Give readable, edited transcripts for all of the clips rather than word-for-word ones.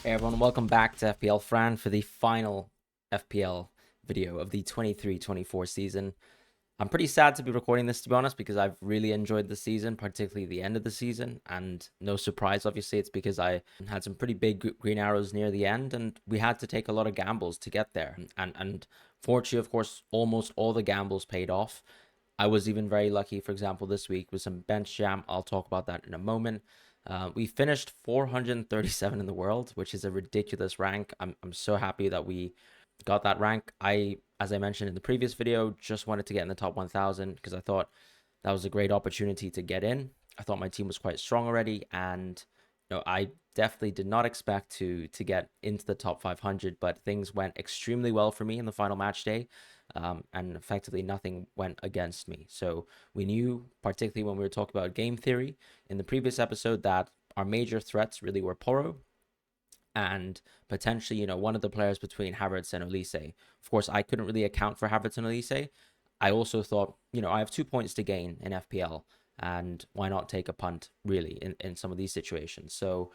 Hey everyone, welcome back to FPL Fran for the final FPL video of the 23-24 season. I'm pretty sad to be recording this, to be honest, because I've really enjoyed the season, particularly the end of the season. And no surprise, obviously, it's because I had some pretty big green arrows near the end, and we had to take a lot of gambles to get there. And fortunately, of course, almost all the gambles paid off. I was even very lucky, for example, this week with some bench jam. I'll talk about that in a moment. We finished 437 in the world, which is a ridiculous rank. I'm so happy that we got that rank. As I mentioned in the previous video, just wanted to get in the top 1,000 because I thought that was a great opportunity to get in. I thought my team was quite strong already, and I definitely did not expect to get into the top 500, but things went extremely well for me in the final match day. And effectively nothing went against me. So we knew, particularly when we were talking about game theory in the previous episode, that our major threats really were Poro and potentially, one of the players between Havertz and Olise. Of course, I couldn't really account for Havertz and Olise. I also thought, I have 2 points to gain in FPL, and why not take a punt, really, in some of these situations. So,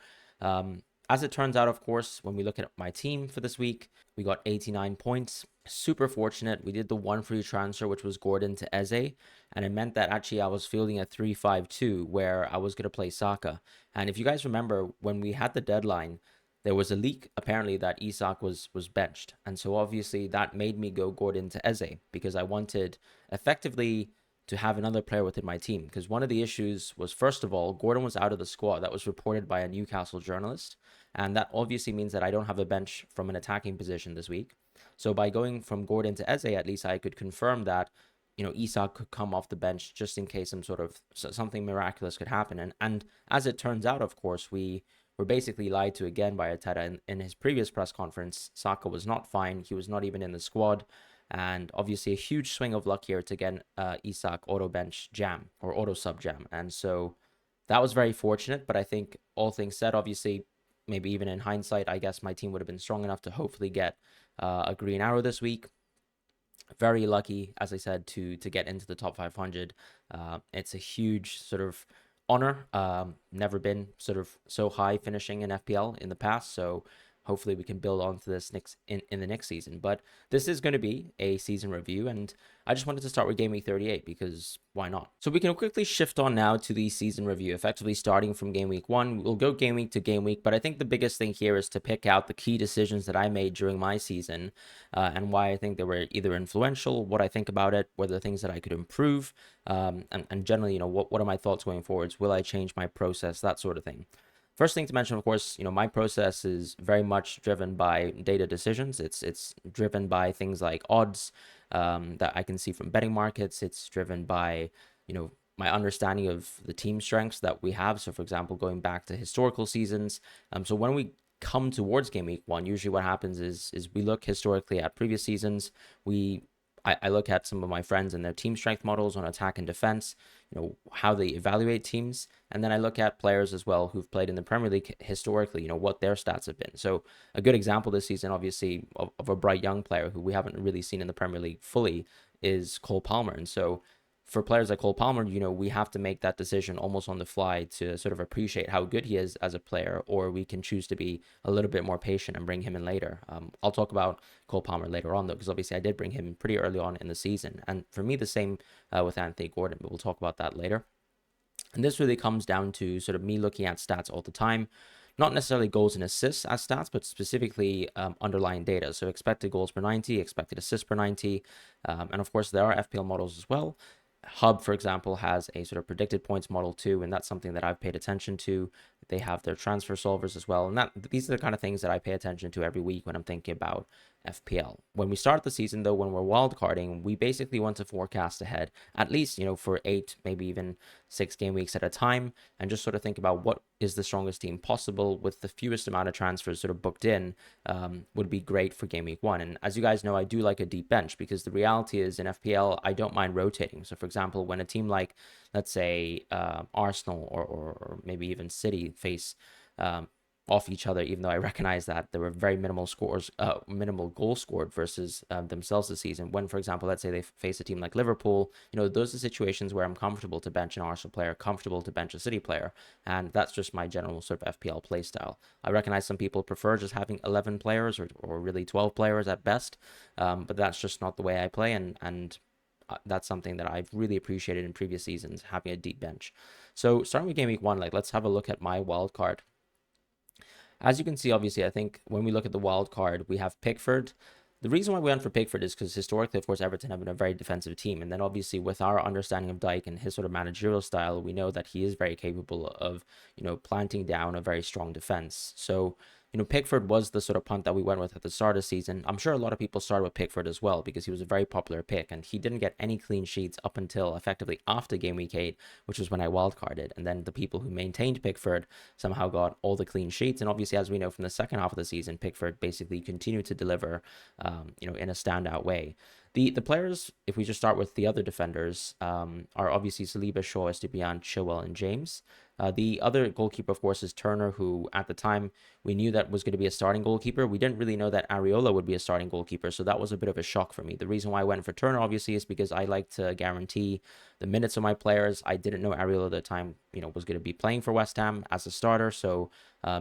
as it turns out, of course, when we look at my team for this week, we got 89 points. Super fortunate. We did the one free transfer, which was Gordon to Eze, and it meant that actually I was fielding a 3-5-2 where I was going to play Saka. And if you guys remember, when we had the deadline, there was a leak apparently that Isak was benched, and so obviously that made me go Gordon to Eze because I wanted effectively to have another player within my team. Because one of the issues was, first of all, Gordon was out of the squad. That was reported by a Newcastle journalist, and that obviously means that I don't have a bench from an attacking position this week. So by going from Gordon to Eze, at least I could confirm that Isak could come off the bench just in case something miraculous could happen. And as it turns out, of course, we were basically lied to again by Arteta. In his previous press conference, Saka was not fine. He was not even in the squad. And obviously a huge swing of luck here to get Isak auto bench jam or auto sub jam. And so that was very fortunate. But I think all things said, obviously, maybe even in hindsight, I guess my team would have been strong enough to hopefully get a green arrow this week. Very lucky, as I said, to get into the top 500. It's a huge sort of honor. Never been sort of so high finishing in FPL in the past, so hopefully we can build on to this in the next season. But this is going to be a season review, and I just wanted to start with game week 38 because why not? So we can quickly shift on now to the season review, effectively starting from game week 1. We'll go game week to game week, but I think the biggest thing here is to pick out the key decisions that I made during my season and why I think they were either influential, what I think about it, what are the things that I could improve, and generally, what are my thoughts going forwards? Will I change my process? That sort of thing. First thing to mention, of course, my process is very much driven by data decisions. It's driven by things like odds that I can see from betting markets. It's driven by, my understanding of the team strengths that we have. So, for example, going back to historical seasons. So when we come towards game week 1, usually what happens is we look historically at previous seasons. I look at some of my friends and their team strength models on attack and defense, how they evaluate teams. And then I look at players as well who've played in the Premier League historically, what their stats have been. So a good example this season, obviously, of a bright young player who we haven't really seen in the Premier League fully is Cole Palmer. And so for players like Cole Palmer, we have to make that decision almost on the fly to sort of appreciate how good he is as a player, or we can choose to be a little bit more patient and bring him in later. I'll talk about Cole Palmer later on, though, because obviously I did bring him pretty early on in the season. And for me, the same with Anthony Gordon, but we'll talk about that later. And this really comes down to sort of me looking at stats all the time. Not necessarily goals and assists as stats, but specifically underlying data. So expected goals per 90, expected assists per 90. And of course, there are FPL models as well. Hub, for example, has a sort of predicted points model too, and that's something that I've paid attention to. They have their transfer solvers as well, and these are the kind of things that I pay attention to every week when I'm thinking about FPL. When we start the season, though, when we're wildcarding, we basically want to forecast ahead, at least, for 8, maybe even 6 game weeks at a time, and just sort of think about what is the strongest team possible with the fewest amount of transfers sort of booked in would be great for game week 1. And as you guys know, I do like a deep bench because the reality is in FPL, I don't mind rotating. So, for example, when a team like, let's say, Arsenal or maybe even City face off each other, even though I recognize that there were very minimal goals scored versus themselves this season. When, for example, let's say they face a team like Liverpool, those are situations where I'm comfortable to bench an Arsenal player, comfortable to bench a City player, and that's just my general sort of FPL play style. I recognize some people prefer just having 11 players or really 12 players at best, but that's just not the way I play, and that's something that I've really appreciated in previous seasons, having a deep bench. So starting with game week 1, let's have a look at my wild card. As you can see, obviously, I think when we look at the wild card, we have Pickford. The reason why we went for Pickford is because historically, of course, Everton have been a very defensive team. And then obviously with our understanding of Dyke and his sort of managerial style, we know that he is very capable of, planting down a very strong defense. So, Pickford was the sort of punt that we went with at the start of the season. I'm sure a lot of people started with Pickford as well because he was a very popular pick and he didn't get any clean sheets up until effectively after game week 8, which was when I wildcarded. And then the people who maintained Pickford somehow got all the clean sheets. And obviously, as we know from the second half of the season, Pickford basically continued to deliver, in a standout way. The players, if we just start with the other defenders, are obviously Saliba, Shaw, Estupiñán, Chilwell, and James. The other goalkeeper, of course, is Turner, who at the time we knew that was going to be a starting goalkeeper. We didn't really know that Areola would be a starting goalkeeper, so that was a bit of a shock for me. The reason why I went for Turner, obviously, is because I like to guarantee the minutes of my players. I didn't know Areola at the time, was going to be playing for West Ham as a starter, so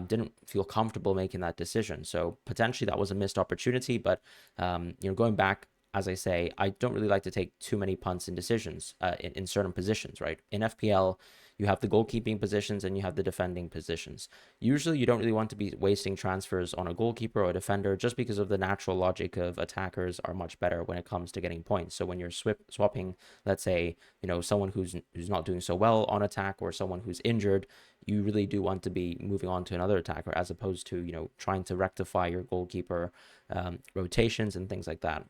didn't feel comfortable making that decision. So potentially that was a missed opportunity, but going back, as I say, I don't really like to take too many punts and decisions in certain positions, right? In FPL, you have the goalkeeping positions and you have the defending positions. Usually, you don't really want to be wasting transfers on a goalkeeper or a defender just because of the natural logic of attackers are much better when it comes to getting points. So when you're swapping, let's say, someone who's not doing so well on attack or someone who's injured, you really do want to be moving on to another attacker as opposed to, trying to rectify your goalkeeper rotations and things like that.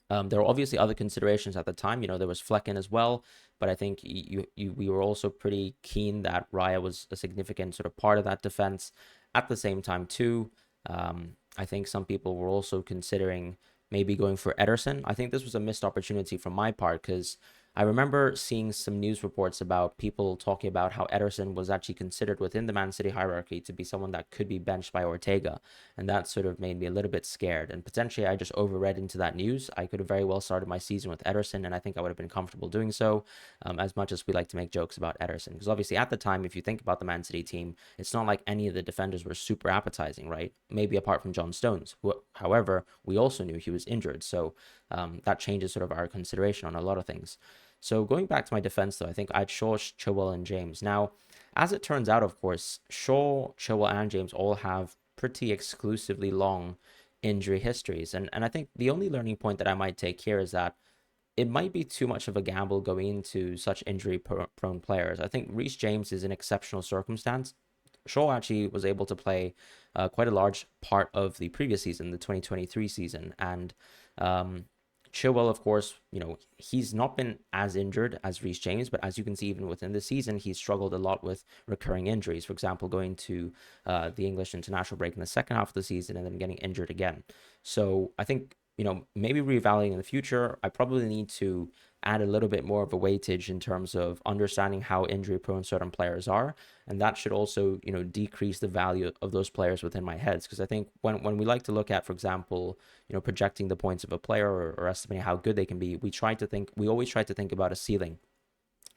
There were obviously other considerations at the time. There was Flecken as well, but I think we were also pretty keen that Raya was a significant sort of part of that defense. At the same time, too, I think some people were also considering maybe going for Ederson. I think this was a missed opportunity from my part because I remember seeing some news reports about people talking about how Ederson was actually considered within the Man City hierarchy to be someone that could be benched by Ortega. And that sort of made me a little bit scared. And potentially I just overread into that news. I could have very well started my season with Ederson, and I think I would have been comfortable doing so, as much as we like to make jokes about Ederson. Because obviously at the time, if you think about the Man City team, it's not like any of the defenders were super appetizing, right? Maybe apart from John Stones, who, however, we also knew he was injured. So that changes sort of our consideration on a lot of things. So going back to my defense, though, I think I'd Shaw, Chilwell, and James. Now, as it turns out, of course, Shaw, Chilwell, and James all have pretty exclusively long injury histories. And I think the only learning point that I might take here is that it might be too much of a gamble going into such injury-prone players. I think Reece James is an exceptional circumstance. Shaw actually was able to play quite a large part of the previous season, the 2023 season, and Chilwell, of course, he's not been as injured as Reece James, but as you can see, even within the season, he's struggled a lot with recurring injuries. For example, going to the English international break in the second half of the season and then getting injured again. So I think, maybe reevaluating in the future, I probably need to add a little bit more of a weightage in terms of understanding how injury prone certain players are. And that should also, decrease the value of those players within my heads. Because I think when we like to look at, for example, projecting the points of a player or estimating how good they can be, we always try to think about a ceiling.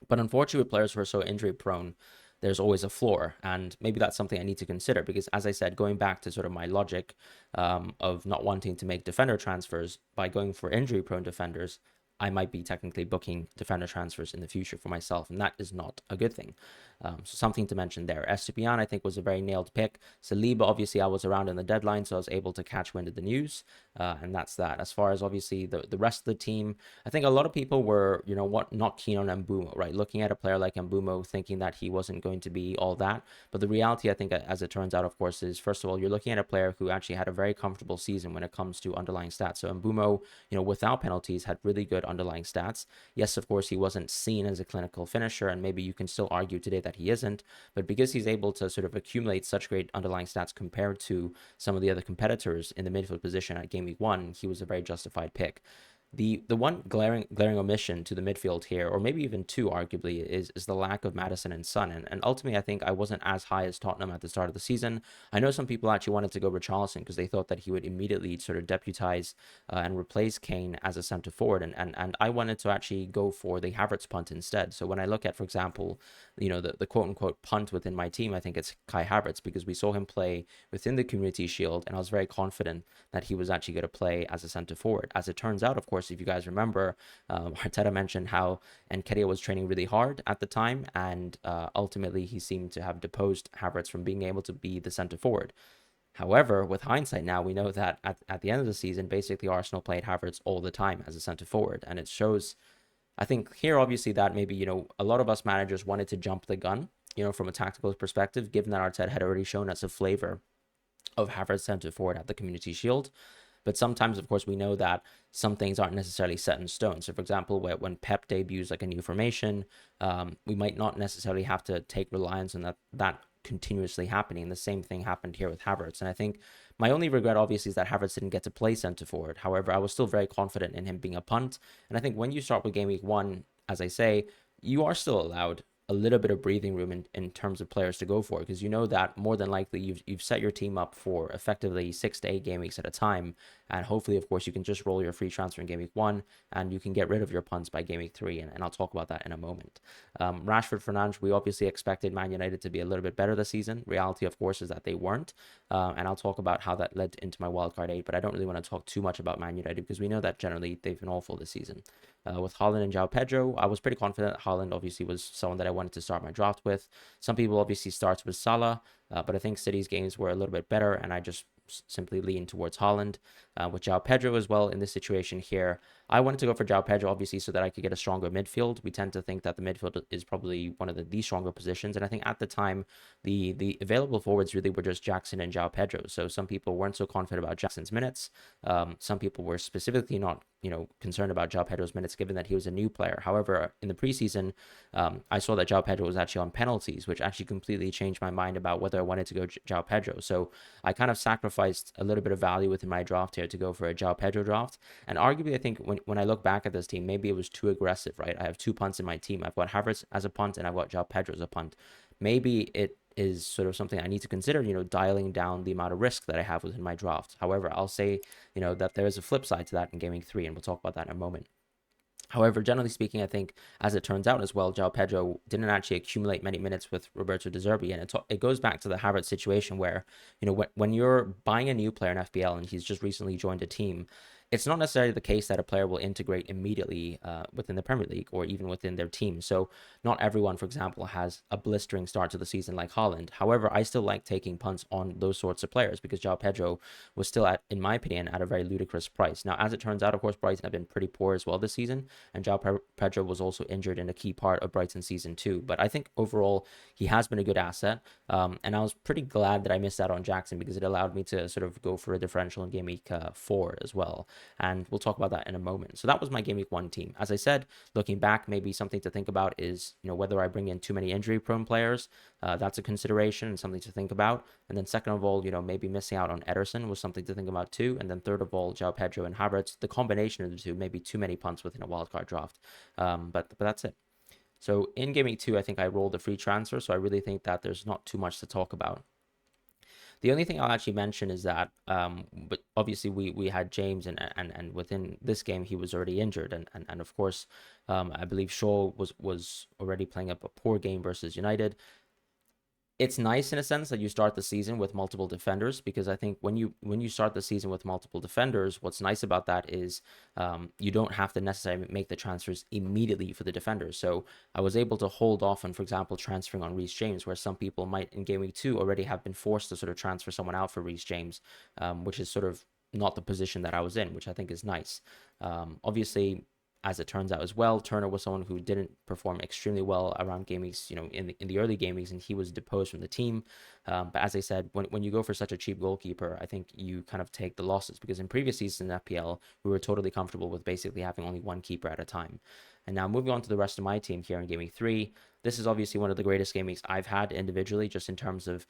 But unfortunately, with players who are so injury prone, there's always a floor. And maybe that's something I need to consider because, as I said, going back to sort of my logic of not wanting to make defender transfers, by going for injury prone defenders, I might be technically booking defender transfers in the future for myself, and that is not a good thing. So something to mention there. Estupiñán, I think, was a very nailed pick. Saliba, obviously, I was around in the deadline, so I was able to catch wind of the news, and that's that. As far as, obviously, the rest of the team, I think a lot of people were, not keen on Mbeumo, right? Looking at a player like Mbeumo, thinking that he wasn't going to be all that. But the reality, I think, as it turns out, of course, is, first of all, you're looking at a player who actually had a very comfortable season when it comes to underlying stats. So Mbeumo, without penalties, had really good underlying stats. Yes, of course, he wasn't seen as a clinical finisher, and maybe you can still argue today that he isn't, but because he's able to sort of accumulate such great underlying stats compared to some of the other competitors in the midfield position at game week 1, he was a very justified pick. The one glaring omission to the midfield here, or maybe even two, arguably, is the lack of Madison and Son. And ultimately, I think I wasn't as high as Tottenham at the start of the season. I know some people actually wanted to go Richarlison because they thought that he would immediately sort of deputize and replace Kane as a centre forward, and I wanted to actually go for the Havertz punt instead. So when I look at, for example, the quote unquote punt within my team, I think it's Kai Havertz because we saw him play within the Community Shield, and I was very confident that he was actually going to play as a centre forward. As it turns out, of course, if you guys remember, Arteta mentioned how Nketiah was training really hard at the time, and ultimately he seemed to have deposed Havertz from being able to be the centre forward. However, with hindsight now, we know that at the end of the season, basically Arsenal played Havertz all the time as a centre forward, and it shows. I think here, obviously, that maybe a lot of us managers wanted to jump the gun, from a tactical perspective, given that Arteta had already shown us a flavor of Havertz centre forward at the Community Shield. But sometimes, of course, we know that some things aren't necessarily set in stone. So, for example, when Pep debuts like a new formation, we might not necessarily have to take reliance on that continuously happening. The same thing happened here with Havertz. And I think my only regret, obviously, is that Havertz didn't get to play centre forward. However, I was still very confident in him being a punt. And I think when you start with game week 1, as I say, you are still allowed a little bit of breathing room in terms of players to go for, because you know that more than likely you've set your team up for effectively 6 to 8 game weeks at a time, and hopefully, of course, you can just roll your free transfer in game week 1 and you can get rid of your punts by game week 3, and I'll talk about that in a moment. Rashford, Fernandes, we obviously expected Man United to be a little bit better this season. Reality, of course, is that they weren't, and I'll talk about how that led into my wildcard 8, but I don't really want to talk too much about Man United because we know that generally they've been awful this season. With Haaland and João Pedro, I was pretty confident Haaland obviously was someone that I wanted to start my draft with. Some people obviously starts with Salah, but I think City's games were a little bit better, and I just simply lean towards Haaland. With João Pedro as well in this situation here, I wanted to go for João Pedro obviously so that I could get a stronger midfield. We tend to think that the midfield is probably one of the stronger positions, and I think at the time the available forwards really were just Jackson and João Pedro. So some people weren't so confident about Jackson's minutes. Some people were specifically not concerned about João Pedro's minutes given that he was a new player. However, in the preseason, I saw that João Pedro was actually on penalties, which actually completely changed my mind about whether I wanted to go João Pedro. So I kind of sacrificed a little bit of value within my draft here to go for a João Pedro draft. And arguably, I think when I look back at this team, maybe it was too aggressive, right? I have 2 punts in my team. I've got Havertz as a punt and I've got João Pedro as a punt. Maybe it is sort of something I need to consider, dialing down the amount of risk that I have within my draft. However, I'll say, that there is a flip side to that in gaming 3, and we'll talk about that in a moment. However, generally speaking, I think, as it turns out as well, João Pedro didn't actually accumulate many minutes with Roberto De Zerbi, and it goes back to the Havertz situation where, when you're buying a new player in FPL and he's just recently joined a team, it's not necessarily the case that a player will integrate immediately within the Premier League or even within their team. So not everyone, for example, has a blistering start to the season like Haaland. However, I still like taking punts on those sorts of players because João Pedro was still in my opinion, at a very ludicrous price. Now, as it turns out, of course, Brighton have been pretty poor as well this season, and João Pedro was also injured in a key part of Brighton's season too. But I think overall, he has been a good asset, and I was pretty glad that I missed out on Jackson because it allowed me to sort of go for a differential in game week 4 as well. And we'll talk about that in a moment. So that was my game week 1 team. As I said, looking back, maybe something to think about is, whether I bring in too many injury prone players. That's a consideration and something to think about. And then second of all, maybe missing out on Ederson was something to think about too. And then third of all, João Pedro and Havertz, the combination of the two, maybe too many punts within a wildcard draft. But that's it. So in game week 2, I think I rolled a free transfer. So I really think that there's not too much to talk about. The only thing I'll actually mention is that, but obviously we had James, and within this game he was already injured, and of course, I believe Shaw was already playing up a poor game versus United. It's nice in a sense that you start the season with multiple defenders, because I think when you start the season with multiple defenders, what's nice about that is you don't have to necessarily make the transfers immediately for the defenders. So I was able to hold off on, for example, transferring on Reece James, where some people might in game week 2 already have been forced to sort of transfer someone out for Reece James, which is sort of not the position that I was in, which I think is nice. Obviously, as it turns out as well, Turner was someone who didn't perform extremely well around game weeks, in the early game weeks, and he was deposed from the team. But as I said, when you go for such a cheap goalkeeper, I think you kind of take the losses, because in previous seasons in FPL, we were totally comfortable with basically having only one keeper at a time. And now moving on to the rest of my team here in Game Week 3, this is obviously one of the greatest game weeks I've had individually, just in terms of,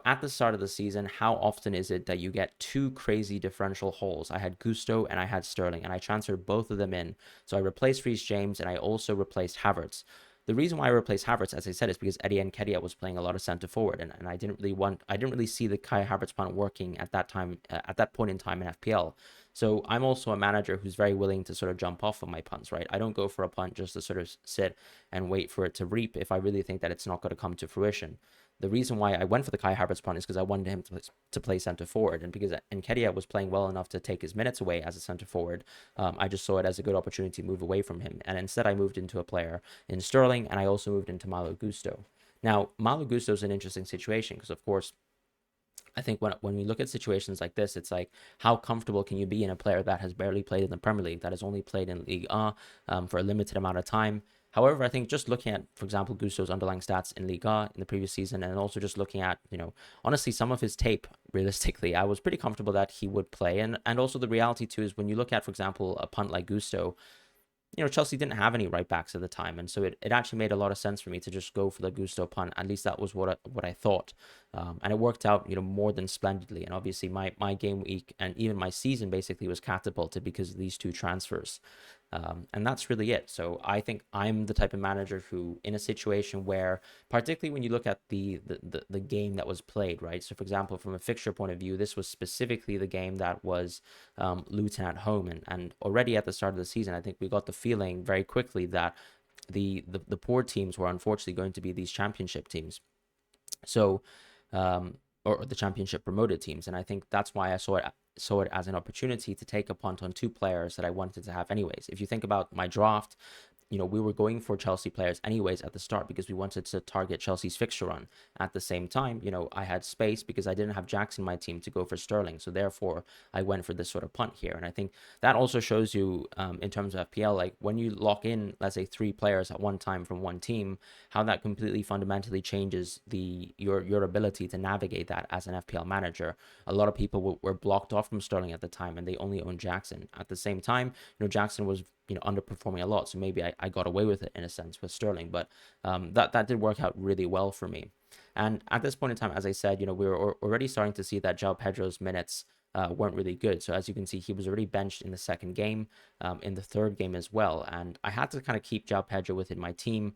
at the start of the season, how often is it that you get two crazy differential holes? I had Gusto and I had Sterling, and I transferred both of them in. So I replaced Reece James and I also replaced Havertz. The reason why I replaced Havertz, as I said, is because Eddie Nketiah was playing a lot of centre forward, and I didn't really see the Kai Havertz punt working at that time, at that point in time in FPL. So I'm also a manager who's very willing to sort of jump off of my punts, right? I don't go for a punt just to sort of sit and wait for it to reap if I really think that it's not going to come to fruition. The reason why I went for the Kai Havertz punt is because I wanted him to play centre forward, and because Nketiah was playing well enough to take his minutes away as a centre forward, I just saw it as a good opportunity to move away from him. And instead, I moved into a player in Sterling, and I also moved into Malo Gusto. Now, Malo Gusto is an interesting situation because, of course, I think when we look at situations like this, it's like, how comfortable can you be in a player that has barely played in the Premier League, that has only played in Ligue 1 for a limited amount of time? However, I think just looking at, for example, Gusto's underlying stats in Ligue 1 in the previous season, and also just looking at, honestly, some of his tape, realistically, I was pretty comfortable that he would play. And also the reality, too, is when you look at, for example, a punt like Gusto, Chelsea didn't have any right backs at the time, and so it actually made a lot of sense for me to just go for the Gusto punt. At least that was what I thought, and it worked out, more than splendidly. And obviously, my game week and even my season basically was catapulted because of these two transfers. And that's really it. So I think I'm the type of manager who, in a situation where, particularly when you look at the game that was played, right? So, for example, from a fixture point of view, this was specifically the game that was Luton at home, and already at the start of the season, I think we got the feeling very quickly that the poor teams were unfortunately going to be these championship teams. So, or the championship promoted teams, and I think that's why I saw it as an opportunity to take a punt on two players that I wanted to have anyways. If you think about my draft, we were going for Chelsea players anyways at the start because we wanted to target Chelsea's fixture run. At the same time, I had space because I didn't have Jackson in my team to go for Sterling. So therefore, I went for this sort of punt here. And I think that also shows you, in terms of FPL, like when you lock in, let's say, three players at one time from one team, how that completely fundamentally changes your ability to navigate that as an FPL manager. A lot of people were blocked off from Sterling at the time, and they only owned Jackson. At the same time, Jackson was underperforming a lot, so maybe I got away with it in a sense with Sterling, but that did work out really well for me. And at this point in time, as I said, we were already starting to see that João Pedro's minutes weren't really good. So as you can see, he was already benched in the second game, in the third game as well. And I had to kind of keep João Pedro within my team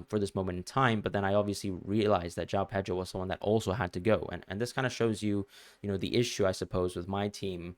for this moment in time. But then I obviously realized that João Pedro was someone that also had to go. And this kind of shows you, the issue, I suppose, with my team,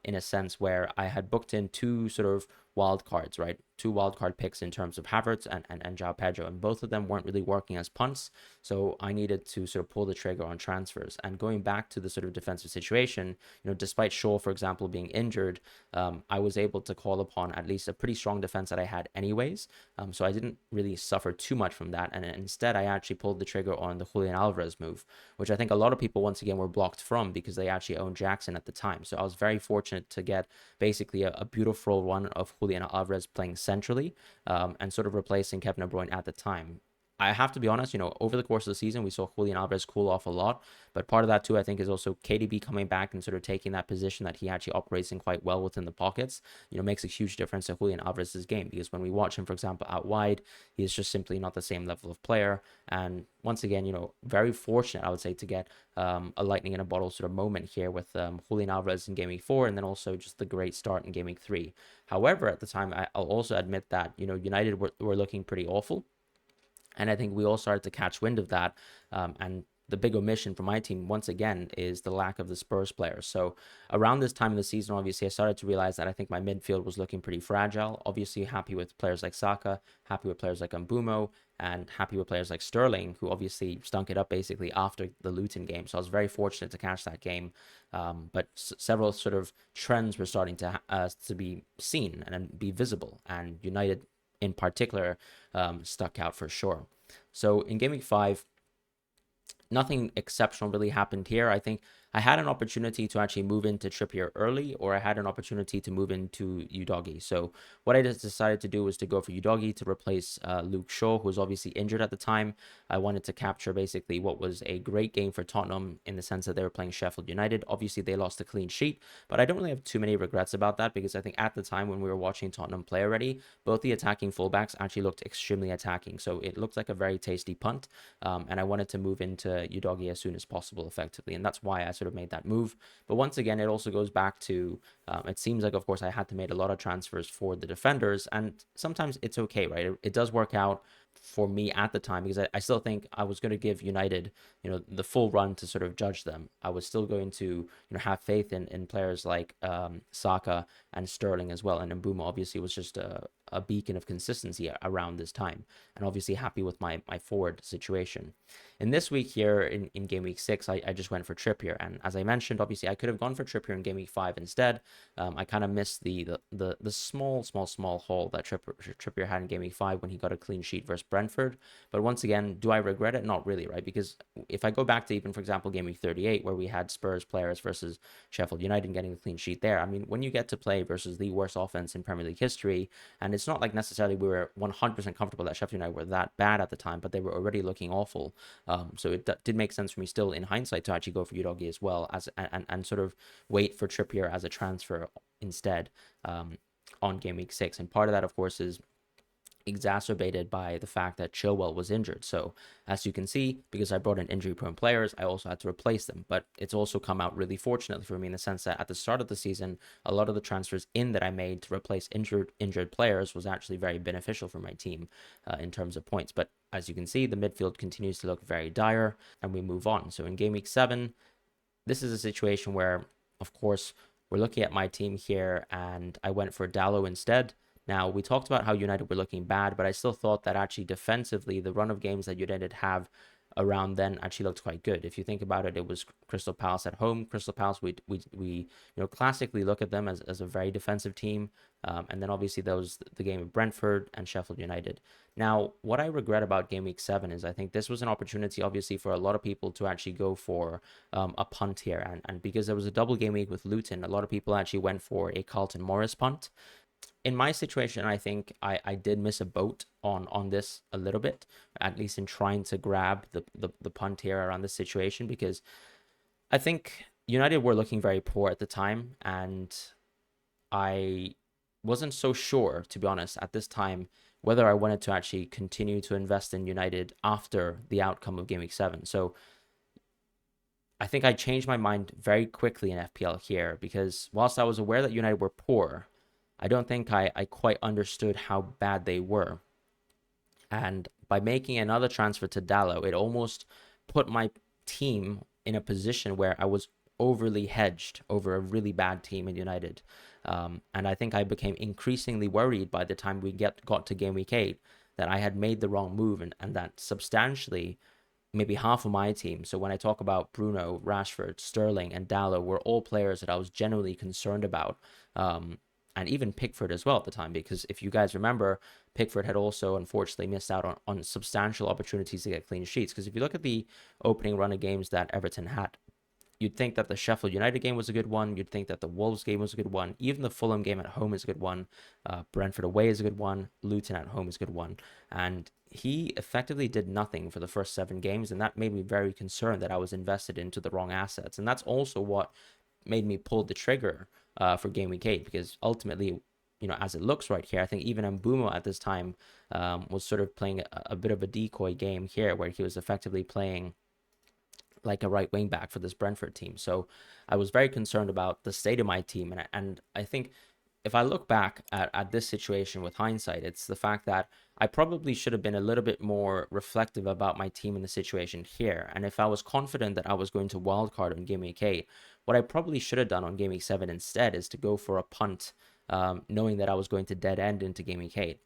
in a sense where I had booked in two sort of wild cards, right? Two wild card picks in terms of Havertz and João Pedro, and both of them weren't really working as punts. So I needed to sort of pull the trigger on transfers. And going back to the sort of defensive situation, despite Shaw, for example, being injured, I was able to call upon at least a pretty strong defense that I had anyways. So I didn't really suffer too much from that. And instead, I actually pulled the trigger on the Julian Alvarez move, which I think a lot of people, once again, were blocked from because they actually owned Jackson at the time. So I was very fortunate to get basically a beautiful run of Julian Alvarez playing centrally, and sort of replacing Kevin De Bruyne at the time. I have to be honest, over the course of the season, we saw Julian Alvarez cool off a lot. But part of that, too, I think, is also KDB coming back and sort of taking that position that he actually operates in quite well within the pockets, makes a huge difference to Julian Alvarez's game. Because when we watch him, for example, out wide, he is just simply not the same level of player. And once again, very fortunate, I would say, to get a lightning in a bottle sort of moment here with Julian Alvarez in Game Week 4, and then also just the great start in Game Week 3. However, at the time, I'll also admit that, United were looking pretty awful. And I think we all started to catch wind of that. And the big omission for my team, once again, is the lack of the Spurs players. So around this time of the season, obviously, I started to realize that I think my midfield was looking pretty fragile. Obviously, happy with players like Saka, happy with players like Mbumo, and happy with players like Sterling, who obviously stunk it up basically after the Luton game. So I was very fortunate to catch that game. But several sort of trends were starting to be seen and be visible. And United in particular stuck out for sure. So in Game Week 5, nothing exceptional really happened here. I think I had an opportunity to actually move into Trippier early, or I had an opportunity to move into Udogie. So what I just decided to do was to go for Udogie to replace Luke Shaw, who was obviously injured at the time. I wanted to capture basically what was a great game for Tottenham in the sense that they were playing Sheffield United. Obviously, they lost a clean sheet, but I don't really have too many regrets about that because I think at the time when we were watching Tottenham play already, both the attacking fullbacks actually looked extremely attacking. So it looked like a very tasty punt, and I wanted to move into Udogie as soon as possible, effectively, and that's why I sort of made that move. But once again, it also goes back to it seems like, of course, I had to make a lot of transfers for the defenders, and sometimes it's okay, right? It does work out for me at the time because I still think I was going to give United, the full run to sort of judge them. I was still going to, have faith in players like Saka and Sterling as well. And Mbeumo obviously was just a beacon of consistency around this time, and obviously happy with my forward situation. In this week here in game week 6, I just went for Trippier, and as I mentioned, obviously I could have gone for Trippier in game week 5 instead. I kind of missed the small haul that Trippier had in game week 5 when he got a clean sheet versus Brentford. But once again, do I regret it? Not really, right? Because if I go back to even, for example, game week 38, where we had Spurs players versus Sheffield United getting a clean sheet there, I mean, when you get to play versus the worst offense in Premier League history, and it's not like necessarily we were 100% comfortable that Sheffield United were that bad at the time, but they were already looking awful. So it did make sense for me still in hindsight to actually go for Udogie as well and sort of wait for Trippier as a transfer instead on game week 6. And part of that, of course, is exacerbated by the fact that Chilwell was injured. So as you can see, because I brought in injury prone players, I also had to replace them. But it's also come out really fortunately for me in the sense that at the start of the season, a lot of the transfers in that I made to replace injured players was actually very beneficial for my team in terms of points. But as you can see, the midfield continues to look very dire, and we move on. So in game week 7, this is a situation where, of course, we're looking at my team here, and I went for Dallo instead. Now, we talked about how United were looking bad, but I still thought that actually defensively, the run of games that United have around then actually looked quite good. If you think about it, it was Crystal Palace at home. Crystal Palace, we classically look at them as a very defensive team. And then obviously there was the game of Brentford and Sheffield United. Now, what I regret about game week 7 is I think this was an opportunity, obviously, for a lot of people to actually go for a punt here. And because there was a double game week with Luton, a lot of people actually went for a Carlton Morris punt. In my situation, I think I did miss a boat on this a little bit, at least in trying to grab the punt here around this situation, because I think United were looking very poor at the time, and I wasn't so sure, to be honest, at this time, whether I wanted to actually continue to invest in United after the outcome of Game Week 7. So I think I changed my mind very quickly in FPL here, because whilst I was aware that United were poor, I don't think I quite understood how bad they were. And by making another transfer to Dallo, it almost put my team in a position where I was overly hedged over a really bad team in United. And I think I became increasingly worried by the time we got to game week 8 that I had made the wrong move, and that substantially maybe half of my team. So when I talk about Bruno, Rashford, Sterling, and Dallo, were all players that I was genuinely concerned about. And even Pickford as well at the time, because if you guys remember, Pickford had also unfortunately missed out on substantial opportunities to get clean sheets. Because if you look at the opening run of games that Everton had, you'd think that the Sheffield United game was a good one. You'd think that the Wolves game was a good one. Even the Fulham game at home is a good one. Brentford away is a good one. Luton at home is a good one. And he effectively did nothing for the first 7 games, and that made me very concerned that I was invested into the wrong assets. And that's also what made me pull the trigger for game week 8, because ultimately, as it looks right here, I think even Mbeumo at this time was sort of playing a bit of a decoy game here, where he was effectively playing like a right wing back for this Brentford team. So I was very concerned about the state of my team. And I think if I look back at this situation with hindsight, it's the fact that I probably should have been a little bit more reflective about my team in the situation here. And if I was confident that I was going to wildcard on game week 8, what I probably should have done on game week 7 instead is to go for a punt, knowing that I was going to dead end into game week 8.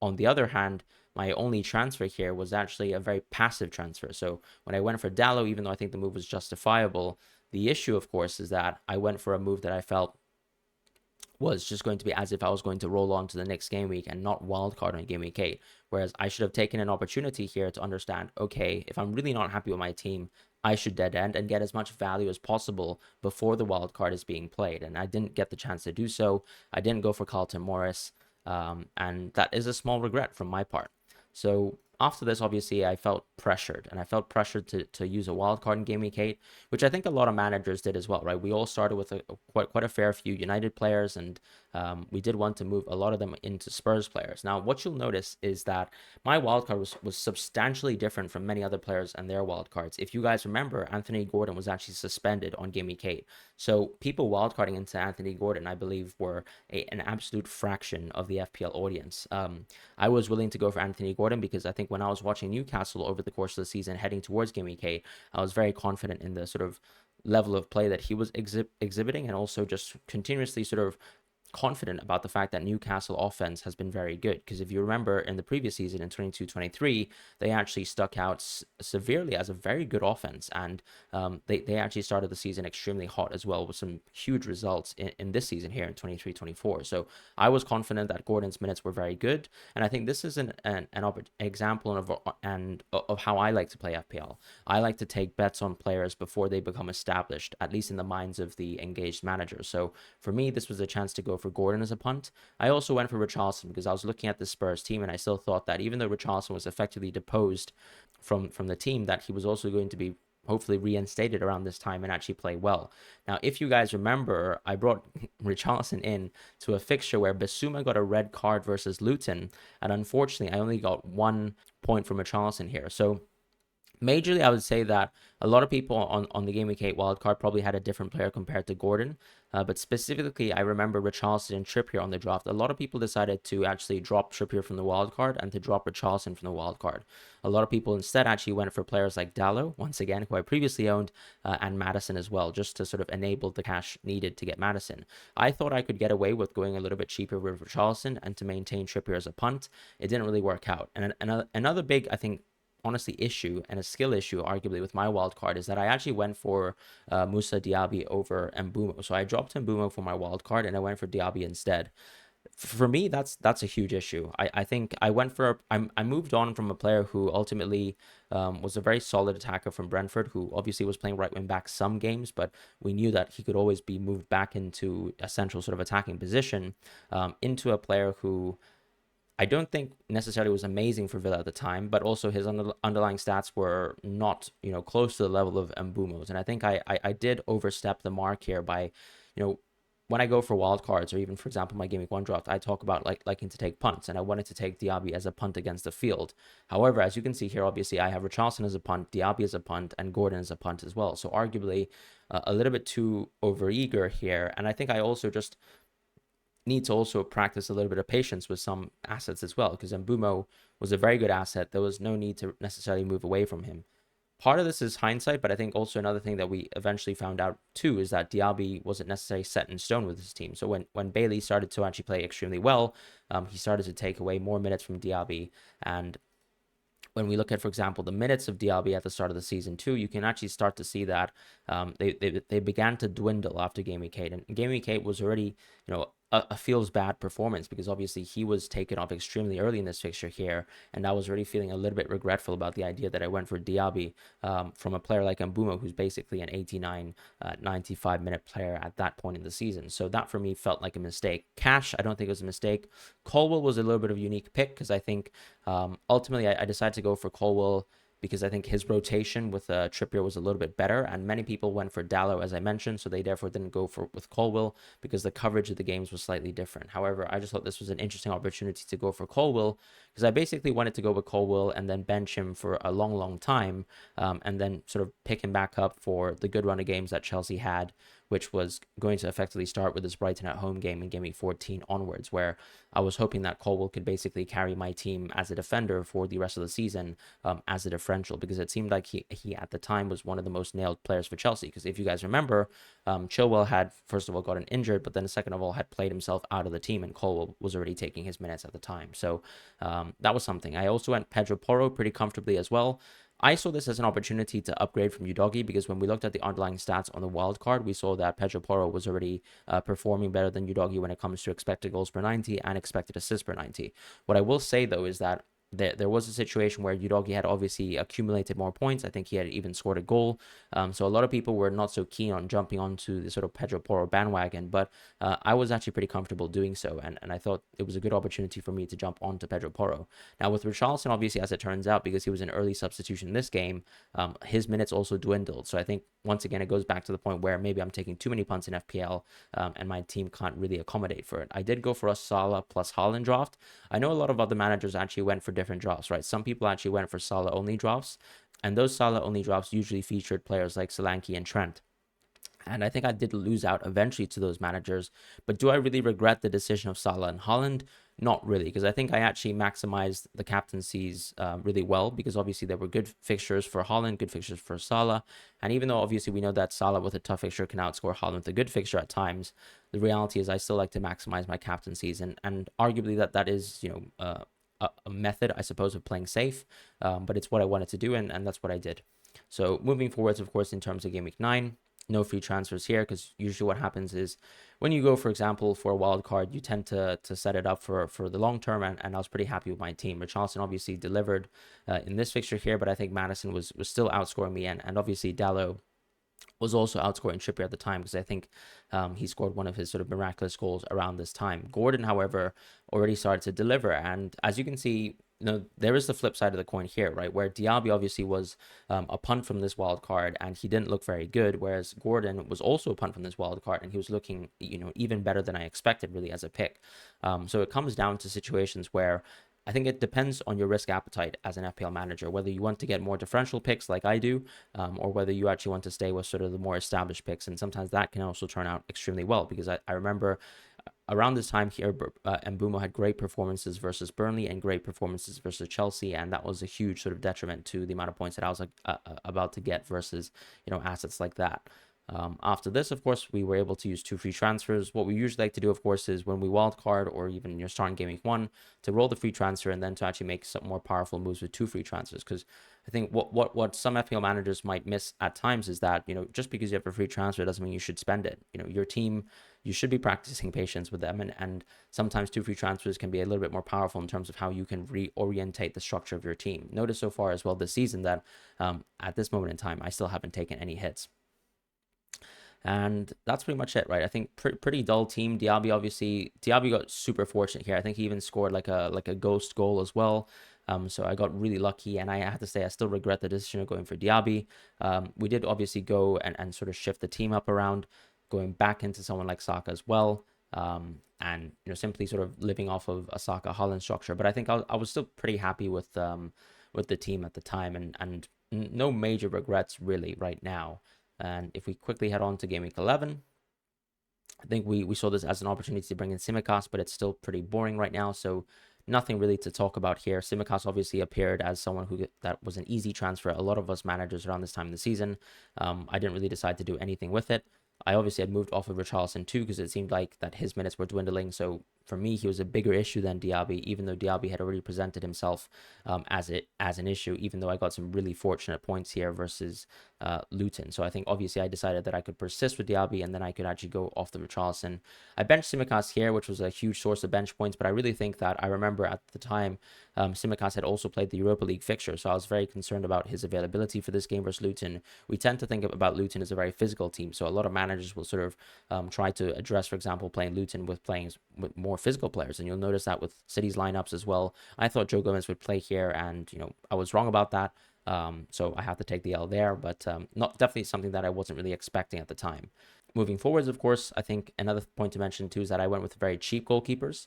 On the other hand, my only transfer here was actually a very passive transfer. So when I went for Dallo, even though I think the move was justifiable, the issue, of course, is that I went for a move that I felt was just going to be as if I was going to roll on to the next game week and not wildcard on game week 8. Whereas I should have taken an opportunity here to understand, okay, if I'm really not happy with my team, I should dead end and get as much value as possible before the wild card is being played. And I didn't get the chance to do so. I didn't go for Carlton Morris, and that is a small regret from my part. So after this, obviously, I felt pressured, and I felt pressured to use a wild card in Game Week 8, which I think a lot of managers did as well, right? We all started with quite a fair few United players, and we did want to move a lot of them into Spurs players. Now, what you'll notice is that my wildcard was substantially different from many other players and their wildcards. If you guys remember, Anthony Gordon was actually suspended on Game Week 8. So people wildcarding into Anthony Gordon, I believe, were an absolute fraction of the FPL audience. I was willing to go for Anthony Gordon because I think when I was watching Newcastle over the course of the season heading towards Game Week 8, I was very confident in the sort of level of play that he was exhibiting, and also just continuously sort of confident about the fact that Newcastle offense has been very good. Because if you remember in the previous season in 22-23, they actually stuck out severely as a very good offense. And they actually started the season extremely hot as well, with some huge results in this season here in 23-24. So I was confident that Gordon's minutes were very good. And I think this is an example of how I like to play FPL. I like to take bets on players before they become established, at least in the minds of the engaged manager. So for me, this was a chance to go for Gordon as a punt. I also went for Richarlison because I was looking at the Spurs team, and I still thought that even though Richarlison was effectively deposed from the team, that he was also going to be hopefully reinstated around this time and actually play well. Now, if you guys remember, I brought Richarlison in to a fixture where Basuma got a red card versus Luton, and unfortunately, I only got 1 point from Richarlison here. So majorly, I would say that a lot of people on the Game Week 8 wildcard probably had a different player compared to Gordon. But specifically, I remember Richarlison and Trippier on the draft. A lot of people decided to actually drop Trippier from the wildcard and to drop Richarlison from the wildcard. A lot of people instead actually went for players like Dallo, once again, who I previously owned, and Madison as well, just to sort of enable the cash needed to get Madison. I thought I could get away with going a little bit cheaper with Richarlison and to maintain Trippier as a punt. It didn't really work out. And another big, I think, honestly issue, and a skill issue arguably, with my wild card is that I actually went for Musa Diaby over Mbumo. So I dropped Mbumo for my wild card and I went for Diaby instead. For me, that's a huge issue. I think I went for I moved on from a player who ultimately was a very solid attacker from Brentford, who obviously was playing right wing back some games, but we knew that he could always be moved back into a central sort of attacking position, into a player who I don't think necessarily was amazing for Villa at the time, but also his underlying stats were not, close to the level of Mbumo's. And I think I did overstep the mark here by, when I go for wild cards, or even, for example, my Game Week 1 draft, I talk about liking to take punts, and I wanted to take Diaby as a punt against the field. However, as you can see here, obviously, I have Richarlison as a punt, Diaby as a punt, and Gordon as a punt as well. So arguably a little bit too overeager here. And I think I also just need to also practice a little bit of patience with some assets as well, because Mbumo was a very good asset. There was no need to necessarily move away from him. Part of this is hindsight, but I think also another thing that we eventually found out too is that Diaby wasn't necessarily set in stone with his team. So when Bailey started to actually play extremely well, he started to take away more minutes from Diaby. And when we look at, for example, the minutes of Diaby at the start of the season too, you can actually start to see that they began to dwindle after Game Week 8. And Game Week 8 was already, a feels bad performance, because obviously he was taken off extremely early in this fixture here, and I was already feeling a little bit regretful about the idea that I went for Diaby from a player like Mbumo, who's basically an 89, 95-minute player at that point in the season. So that for me felt like a mistake. Cash, I don't think it was a mistake. Colwill was a little bit of a unique pick, because I think ultimately I decided to go for Colwill because I think his rotation with Trippier was a little bit better, and many people went for Dallo, as I mentioned, so they therefore didn't go with Colwill because the coverage of the games was slightly different. However, I just thought this was an interesting opportunity to go for Colwill, because I basically wanted to go with Colwill and then bench him for a long, long time, and then sort of pick him back up for the good run of games that Chelsea had, which was going to effectively start with this Brighton at home game in Game Week 14 onwards, where I was hoping that Colwill could basically carry my team as a defender for the rest of the season as a differential, because it seemed like he at the time was one of the most nailed players for Chelsea. Because if you guys remember, Chilwell had, first of all, gotten injured, but then second of all, had played himself out of the team, and Colwill was already taking his minutes at the time. So that was something. I also went Pedro Porro pretty comfortably as well. I saw this as an opportunity to upgrade from Udogi, because when we looked at the underlying stats on the wild card, we saw that Pedro Porro was already performing better than Udogi when it comes to expected goals per 90 and expected assists per 90. What I will say, though, is that there was a situation where Udogie had obviously accumulated more points. I think he had even scored a goal. So a lot of people were not so keen on jumping onto the sort of Pedro Porro bandwagon, but I was actually pretty comfortable doing so, and I thought it was a good opportunity for me to jump onto Pedro Porro. Now with Richarlison, obviously, as it turns out, because he was an early substitution in this game, his minutes also dwindled. So I think once again it goes back to the point where maybe I'm taking too many punts in FPL, and my team can't really accommodate for it. I did go for a Salah plus Haaland draft. I know a lot of other managers actually went for different drafts, right? Some people actually went for Salah only drafts, and those Salah only drafts usually featured players like Solanke and Trent. And I think I did lose out eventually to those managers. But do I really regret the decision of Salah and Haaland? Not really, because I think I actually maximized the captaincies really well, because obviously there were good fixtures for Haaland, good fixtures for Salah. And even though obviously we know that Salah with a tough fixture can outscore Haaland with a good fixture at times, the reality is I still like to maximize my captaincies. And arguably that is, a method, I suppose, of playing safe. But it's what I wanted to do, and that's what I did. So moving forwards, of course, in terms of Game Week 9, no free transfers here, because usually what happens is when you go, for example, for a wild card, you tend to set it up for the long term, and I was pretty happy with my team. Richarlison obviously delivered in this fixture here, but I think Madison was still outscoring me, and obviously Dallo was also outscoring Trippier at the time, because I think he scored one of his sort of miraculous goals around this time. Gordon, however, already started to deliver, and as you can see, there is the flip side of the coin here, right? Where Diaby obviously was a punt from this wild card, and he didn't look very good, whereas Gordon was also a punt from this wild card, and he was looking, even better than I expected, really, as a pick. So it comes down to situations where I think it depends on your risk appetite as an FPL manager, whether you want to get more differential picks like I do, or whether you actually want to stay with sort of the more established picks. And sometimes that can also turn out extremely well, because I remember around this time here, Mbeumo had great performances versus Burnley and great performances versus Chelsea, and that was a huge sort of detriment to the amount of points that I was about to get versus assets like that. After this, of course, we were able to use 2 free transfers. What we usually like to do, of course, is when we wildcard or even you're starting Game Week 1, to roll the free transfer and then to actually make some more powerful moves with 2 free transfers. Because I think what some FPL managers might miss at times is that, just because you have a free transfer doesn't mean you should spend it. Your team, you should be practicing patience with them. And sometimes 2 free transfers can be a little bit more powerful in terms of how you can reorientate the structure of your team. Notice so far as well this season that at this moment in time, I still haven't taken any hits. And that's pretty much it, right? I think pretty dull team. Diaby got super fortunate here. I think he even scored like a ghost goal as well. So I got really lucky, and I have to say I still regret the decision of going for Diaby. We did obviously go and sort of shift the team up around, going back into someone like Saka as well. And simply sort of living off of a Saka Haaland structure. But I think I was still pretty happy with the team at the time, and no major regrets really right now. And if we quickly head on to Game Week 11, I think we saw this as an opportunity to bring in Tsimikas, but it's still pretty boring right now, so nothing really to talk about here. Tsimikas obviously appeared as someone that was an easy transfer. A lot of us managers around this time in the season, I didn't really decide to do anything with it. I obviously had moved off of Richarlison too, because it seemed like that his minutes were dwindling. So for me, he was a bigger issue than Diaby, even though Diaby had already presented himself as an issue, even though I got some really fortunate points here versus Luton. So I think obviously I decided that I could persist with Diaby, and then I could actually go off the Richarlison. I benched Tsimikas here, which was a huge source of bench points, but I really think that I remember at the time Tsimikas had also played the Europa League fixture, so I was very concerned about his availability for this game versus Luton. We tend to think about Luton as a very physical team, so a lot of managers will sort of try to address, for example, playing Luton with more physical players, and you'll notice that with City's lineups as well. I thought Joe Gomez would play here, and I was wrong about that. So I have to take the L there, but not definitely something that I wasn't really expecting at the time. Moving forwards, of course, I think another point to mention too is that I went with very cheap goalkeepers.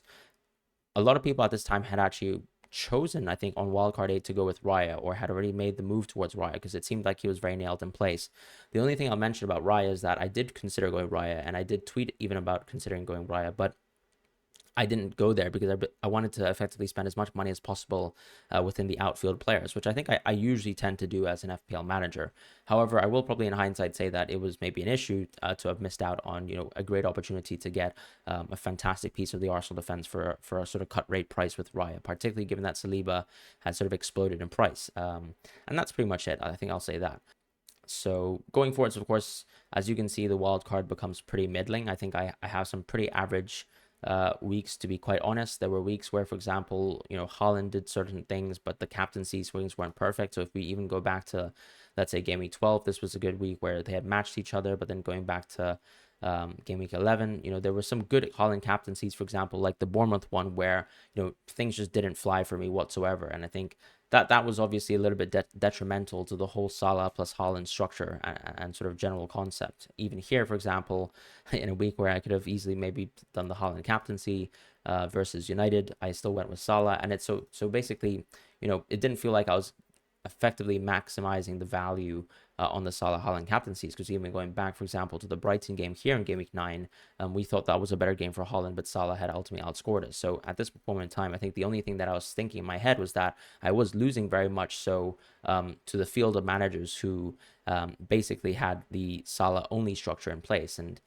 A lot of people at this time had actually chosen, I think, on wildcard 8 to go with Raya, or had already made the move towards Raya, because it seemed like he was very nailed in place. The only thing I'll mention about Raya is that I did consider going Raya, and I did tweet even about considering going Raya, but I didn't go there because I wanted to effectively spend as much money as possible within the outfield players, which I think I usually tend to do as an FPL manager. However, I will probably in hindsight say that it was maybe an issue to have missed out on a great opportunity to get a fantastic piece of the Arsenal defense for a sort of cut rate price with Raya, particularly given that Saliba had sort of exploded in price. And that's pretty much it. I think I'll say that. So going forwards, of course, as you can see, the wild card becomes pretty middling. I think I have some pretty average weeks, to be quite honest. There were weeks where, for example, Haaland did certain things, but the captaincy swings weren't perfect. So if we even go back to, let's say, game week 12, this was a good week where they had matched each other. But then going back to game week 11, there were some good Haaland captaincies, for example, like the Bournemouth one, where things just didn't fly for me whatsoever. And I think that was obviously a little bit detrimental to the whole Salah plus Haaland structure and sort of general concept. Even here, for example, in a week where I could have easily maybe done the Haaland captaincy versus United, I still went with Salah, and it's so basically, it didn't feel like I was effectively maximizing the value on the Salah Haaland captaincies, because even going back, for example, to the Brighton game here in game week 9, we thought that was a better game for Haaland, but Salah had ultimately outscored us. So at this moment in time, I think the only thing that I was thinking in my head was that I was losing very much so to the field of managers who basically had the Salah only structure in place, and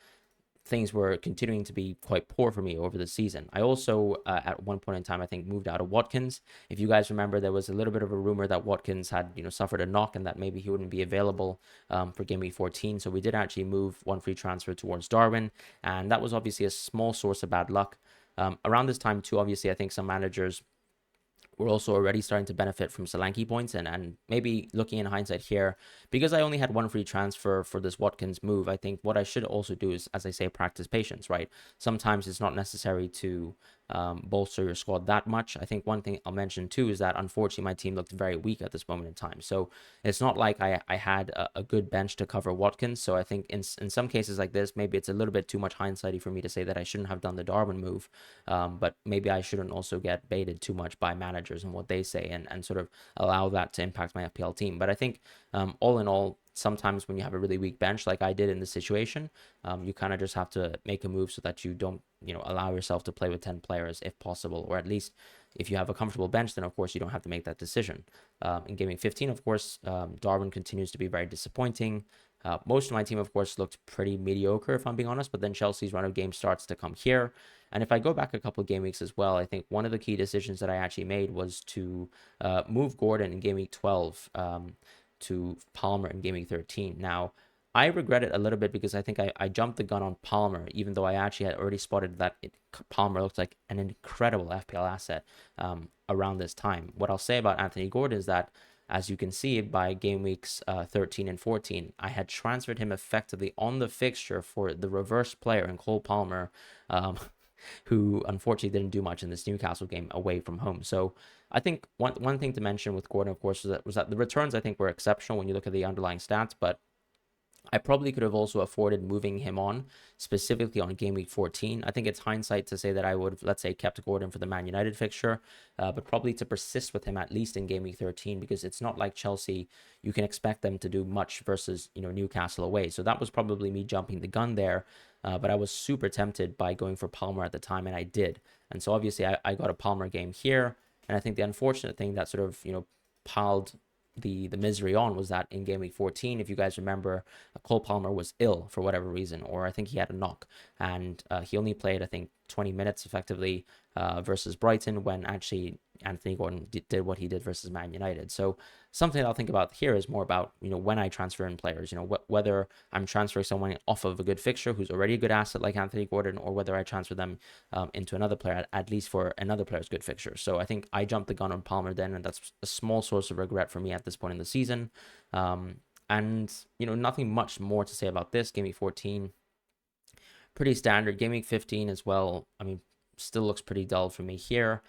things were continuing to be quite poor for me over the season. I also, at one point in time, I think moved out of Watkins. If you guys remember, there was a little bit of a rumor that Watkins had, suffered a knock and that maybe he wouldn't be available for game week 14. So we did actually move one free transfer towards Darwin, and that was obviously a small source of bad luck. Around this time too, obviously, I think some managers we're also already starting to benefit from Solanke points, and maybe looking in hindsight here, because I only had one free transfer for this Watkins move, I think what I should also do is, as I say, practice patience, right? Sometimes it's not necessary to bolster your squad that much. I think one thing I'll mention too is that unfortunately my team looked very weak at this moment in time. So it's not like I had a good bench to cover Watkins. So I think in some cases like this, maybe it's a little bit too much hindsighty for me to say that I shouldn't have done the Darwin move. But maybe I shouldn't also get baited too much by managers and what they say and sort of allow that to impact my FPL team. But I think all in all, sometimes when you have a really weak bench like I did in this situation, you kind of just have to make a move so that you don't, allow yourself to play with 10 players if possible, or at least if you have a comfortable bench, then of course you don't have to make that decision. In gaming 15, of course, Darwin continues to be very disappointing. Most of my team, of course, looked pretty mediocre, if I'm being honest, but then Chelsea's run of games starts to come here. And if I go back a couple of game weeks as well, I think one of the key decisions that I actually made was to move Gordon in game week 12 to Palmer in game week 13. Now, I regret it a little bit because I think I jumped the gun on Palmer, even though I actually had already spotted that Palmer looks like an incredible FPL asset around this time. What I'll say about Anthony Gordon is that, as you can see, by game weeks 13 and 14, I had transferred him effectively on the fixture for the reverse player in Cole Palmer, who unfortunately didn't do much in this Newcastle game away from home. So I think one thing to mention with Gordon, of course, was that the returns, I think, were exceptional when you look at the underlying stats, but I probably could have also afforded moving him on, specifically on game week 14. I think it's hindsight to say that I would have, let's say, kept Gordon for the Man United fixture, but probably to persist with him at least in game week 13, because it's not like Chelsea, you can expect them to do much versus, Newcastle away. So that was probably me jumping the gun there, but I was super tempted by going for Palmer at the time, and I did. And so obviously I got a Palmer game here, and I think the unfortunate thing that sort of, piled the misery on was that in game week 14, if you guys remember, Cole Palmer was ill for whatever reason, or I think he had a knock, and he only played, I think, 20 minutes effectively versus Brighton, when actually Anthony Gordon did what he did versus Man United. So something I'll think about here is more about, when I transfer in players, whether I'm transferring someone off of a good fixture who's already a good asset like Anthony Gordon, or whether I transfer them into another player, at least for another player's good fixture. So I think I jumped the gun on Palmer then, and that's a small source of regret for me at this point in the season. And, nothing much more to say about this. Game week 14, pretty standard. Game week 15 as well, I mean, still looks pretty dull for me here.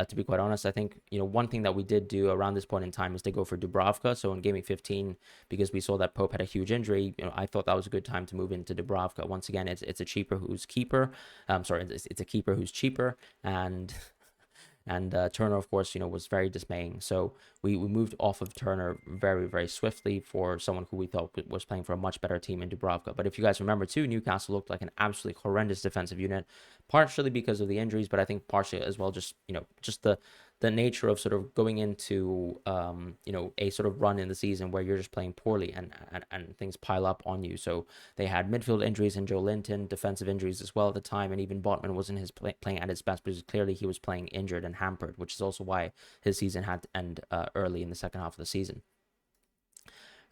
To be quite honest, I think, one thing that we did do around this point in time is to go for Dubravka. So in game week 15, because we saw that Pope had a huge injury, I thought that was a good time to move into Dubravka. Once again, it's a cheaper who's keeper. It's a keeper who's cheaper, and Turner, of course, was very dismaying. So we moved off of Turner very, very swiftly for someone who we thought was playing for a much better team in Dubravka. But if you guys remember too, Newcastle looked like an absolutely horrendous defensive unit, partially because of the injuries, but I think partially as well just the nature of sort of going into a sort of run in the season where you're just playing poorly and things pile up on you. So they had midfield injuries in Joe Linton, defensive injuries as well at the time, and even Botman wasn't playing at his best because clearly he was playing injured and hampered, which is also why his season had to end early in the second half of the season.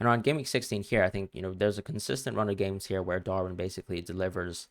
And on game week 16 here, I think, there's a consistent run of games here where Darwin basically delivers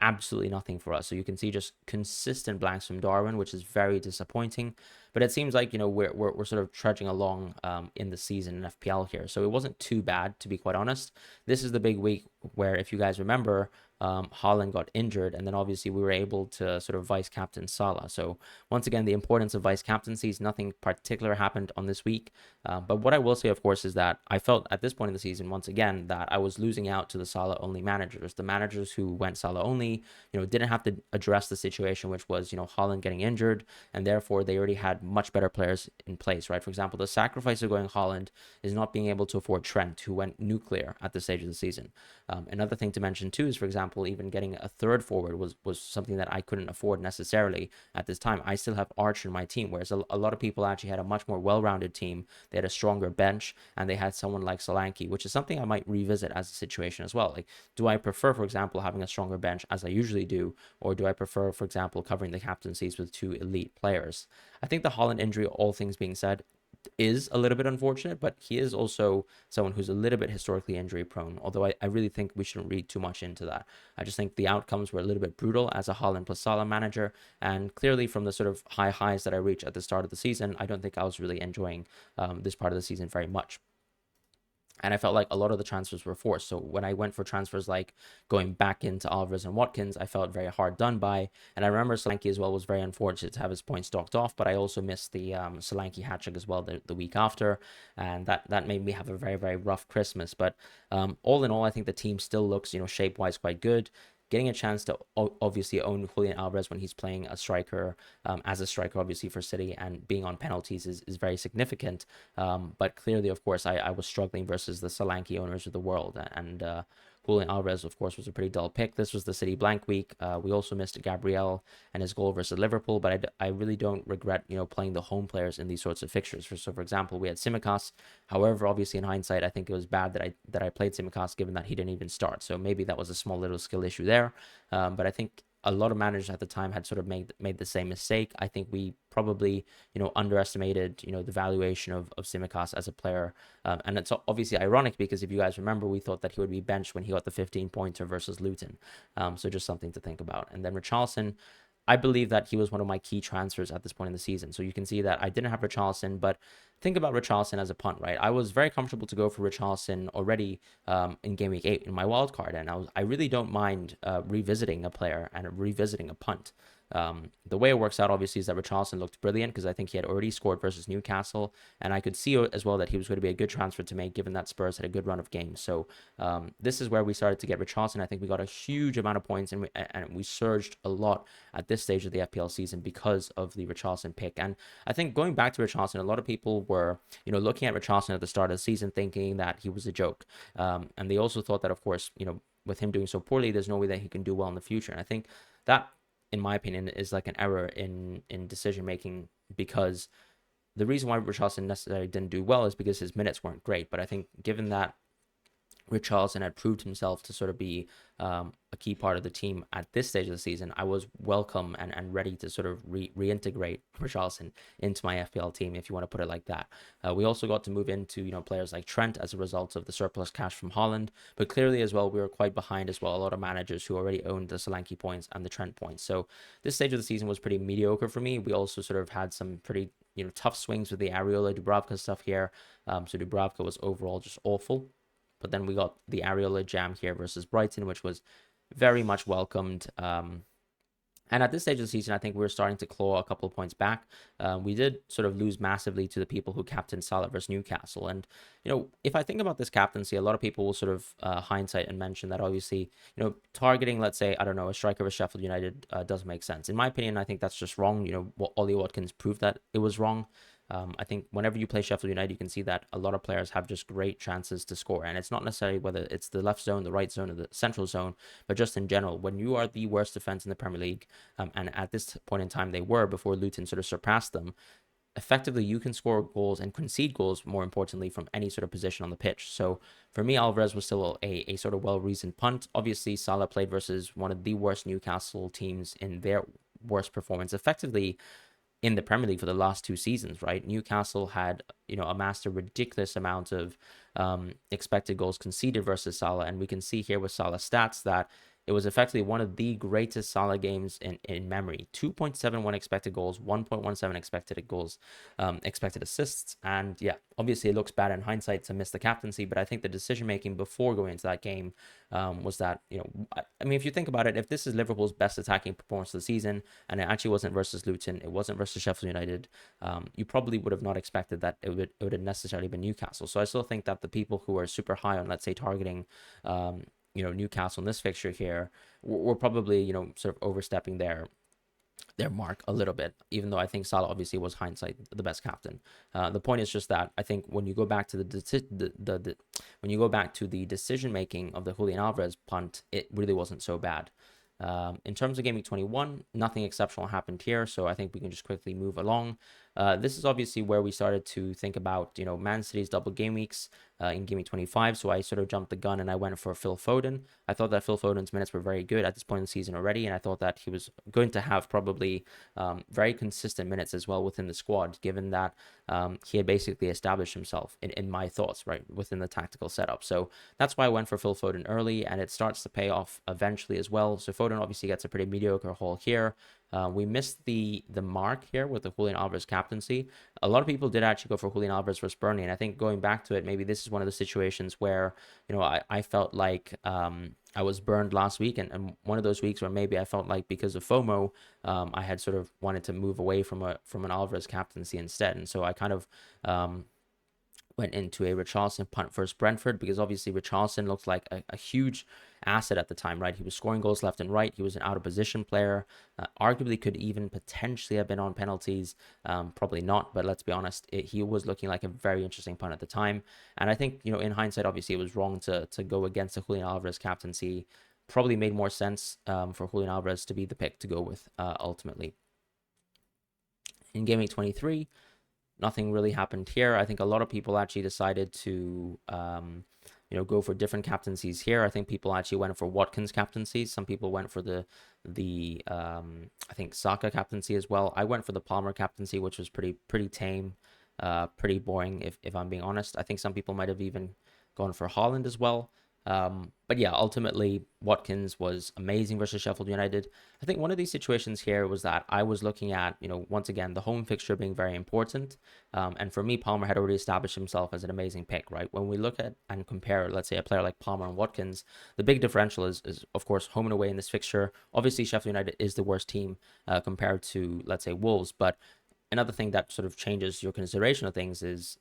absolutely nothing for us. So you can see just consistent blanks from Darwin, which is very disappointing. But it seems like, we're sort of trudging along in the season in FPL here. So it wasn't too bad, to be quite honest. This is the big week where, if you guys remember, Haaland got injured, and then obviously we were able to sort of vice captain Salah. So once again, the importance of vice captaincies, nothing particular happened on this week. But what I will say, of course, is that I felt at this point in the season, once again, that I was losing out to the Salah only managers. The managers who went Salah only, didn't have to address the situation, which was, Haaland getting injured, and therefore they already had much better players in place, right? For example, the sacrifice of going Haaland is not being able to afford Trent, who went nuclear at this stage of the season. Another thing to mention too is, for example, even getting a third forward was something that I couldn't afford necessarily at this time. I still have Archer in my team, whereas a lot of people actually had a much more well-rounded team. They had a stronger bench, and they had someone like Solanke, which is something I might revisit as a situation as well. Like, do I prefer, for example, having a stronger bench as I usually do, or do I prefer, for example, covering the captaincies with two elite players? I think the Haaland injury, all things being said, is a little bit unfortunate, but he is also someone who's a little bit historically injury prone, although I really think we shouldn't read too much into that. I just think the outcomes were a little bit brutal as a Haaland plus Salah manager, and clearly from the sort of high highs that I reached at the start of the season, I don't think I was really enjoying this part of the season very much. And I felt like a lot of the transfers were forced. So when I went for transfers like going back into Alvarez and Watkins, I felt very hard done by. And I remember Solanke as well was very unfortunate to have his points docked off, but I also missed the Solanke hat trick as well the week after. And that made me have a very, very rough Christmas. But all in all, I think the team still looks, shape-wise quite good. Getting a chance to obviously own Julian Alvarez when he's playing a striker, as a striker, obviously for City, and being on penalties is very significant. But clearly, of course, I was struggling versus the Solanke owners of the world. And Julian Alvarez, of course, was a pretty dull pick. This was the City blank week. We also missed Gabriel and his goal versus Liverpool, but I really don't regret, playing the home players in these sorts of fixtures. So, for example, we had Tsimikas. However, obviously, in hindsight, I think it was bad that I played Tsimikas, given that he didn't even start. So maybe that was a small little skill issue there. But I think a lot of managers at the time had sort of made the same mistake. I think we probably, underestimated, the valuation of Tsimikas as a player. And it's obviously ironic because if you guys remember, we thought that he would be benched when he got the 15-pointer versus Luton. So just something to think about. And then Richarlison, I believe that he was one of my key transfers at this point in the season. So you can see that I didn't have Richarlison, but think about Richarlison as a punt, right? I was very comfortable to go for Richarlison already in game week 8 in my wild card, and I really don't mind revisiting a player and revisiting a punt. The way it works out, obviously, is that Richarlison looked brilliant because I think he had already scored versus Newcastle, and I could see as well that he was going to be a good transfer to make, given that Spurs had a good run of games. So this is where we started to get Richarlison. I think we got a huge amount of points, and we surged a lot at this stage of the FPL season because of the Richarlison pick. And I think going back to Richarlison, a lot of people were, looking at Richarlison at the start of the season thinking that he was a joke. And they also thought that, of course, with him doing so poorly, there's no way that he can do well in the future. And I think that, in my opinion, is like an error in decision making, because the reason why Richarlison necessarily didn't do well is because his minutes weren't great. But I think given that Richarlison had proved himself to sort of be a key part of the team at this stage of the season, I was welcome and ready to sort of reintegrate Richarlison into my FPL team, if you want to put it like that. We also got to move into, players like Trent as a result of the surplus cash from Haaland, but clearly as well, we were quite behind as well. A lot of managers who already owned the Solanke points and the Trent points. So this stage of the season was pretty mediocre for me. We also sort of had some pretty, tough swings with the Areola Dubravka stuff here. So Dubravka was overall just awful. But then we got the Areola jam here versus Brighton, which was very much welcomed. And at this stage of the season, I think we're starting to claw a couple of points back. We did sort of lose massively to the people who captained Salah versus Newcastle. And, if I think about this captaincy, a lot of people will sort of hindsight and mention that obviously, targeting, let's say, I don't know, a striker of Sheffield United doesn't make sense. In my opinion, I think that's just wrong. Ollie Watkins proved that it was wrong. I think whenever you play Sheffield United, you can see that a lot of players have just great chances to score. And it's not necessarily whether it's the left zone, the right zone, or the central zone, but just in general, when you are the worst defense in the Premier League, and at this point in time they were before Luton sort of surpassed them, effectively you can score goals and concede goals, more importantly, from any sort of position on the pitch. So for me, Alvarez was still a sort of well-reasoned punt. Obviously, Salah played versus one of the worst Newcastle teams in their worst performance. Effectively, in the Premier League for the last 2 seasons, right? Newcastle had, amassed a ridiculous amount of expected goals conceded versus Salah. And we can see here with Salah's stats that it was effectively one of the greatest Salah games in memory. 2.71 expected goals, 1.17 expected goals, expected assists. And yeah, obviously it looks bad in hindsight to miss the captaincy, but I think the decision making before going into that game was that, I mean, if you think about it, if this is Liverpool's best attacking performance of the season, and it actually wasn't versus Luton, it wasn't versus Sheffield United, you probably would have not expected that it would have necessarily been Newcastle. So I still think that the people who are super high on, let's say, targeting, Newcastle in this fixture here, were probably, sort of overstepping their mark a little bit, even though I think Salah obviously was hindsight the best captain. The point is just that I think when you go back to when you go back to the decision making of the Julian Alvarez punt, it really wasn't so bad. In terms of Game Week 21, nothing exceptional happened here, so I think we can just quickly move along. This is obviously where we started to think about, Man City's double game weeks in Game Week 25, so I sort of jumped the gun and I went for Phil Foden. I thought that Phil Foden's minutes were very good at this point in the season already, and I thought that he was going to have probably very consistent minutes as well within the squad, given that he had basically established himself, in my thoughts, right, within the tactical setup. So that's why I went for Phil Foden early, and it starts to pay off eventually as well. So Foden obviously gets a pretty mediocre haul here. We missed the mark here with the Julian Alvarez captaincy. A lot of people did actually go for Julian Alvarez versus Burnley, and I think going back to it, maybe this is one of the situations where, I felt like I was burned last week, and one of those weeks where maybe I felt like because of FOMO, I had sort of wanted to move away from an Alvarez captaincy instead, and so I kind of went into a Richarlison punt versus Brentford, because obviously Richarlison looked like a huge asset at the time, right? He was scoring goals left and right. He was an out of position player, arguably could even potentially have been on penalties. Probably not, but let's be honest, he was looking like a very interesting punt at the time. And I think, in hindsight, obviously it was wrong to go against the Julian Alvarez captaincy. Probably made more sense for Julian Alvarez to be the pick to go with ultimately. In Game Week 23, nothing really happened here. I think a lot of people actually decided to, go for different captaincies here. I think people actually went for Watkins captaincies. Some people went for the I think Saka captaincy as well. I went for the Palmer captaincy, which was pretty tame, pretty boring if I'm being honest. I think some people might have even gone for Haaland as well. But yeah, ultimately Watkins was amazing versus Sheffield United. I think one of these situations here was that I was looking at, once again, the home fixture being very important. And for me, Palmer had already established himself as an amazing pick, right? When we look at and compare, let's say, a player like Palmer and Watkins, the big differential is of course, home and away in this fixture. Obviously, Sheffield United is the worst team compared to, let's say, Wolves. But another thing that sort of changes your consideration of things is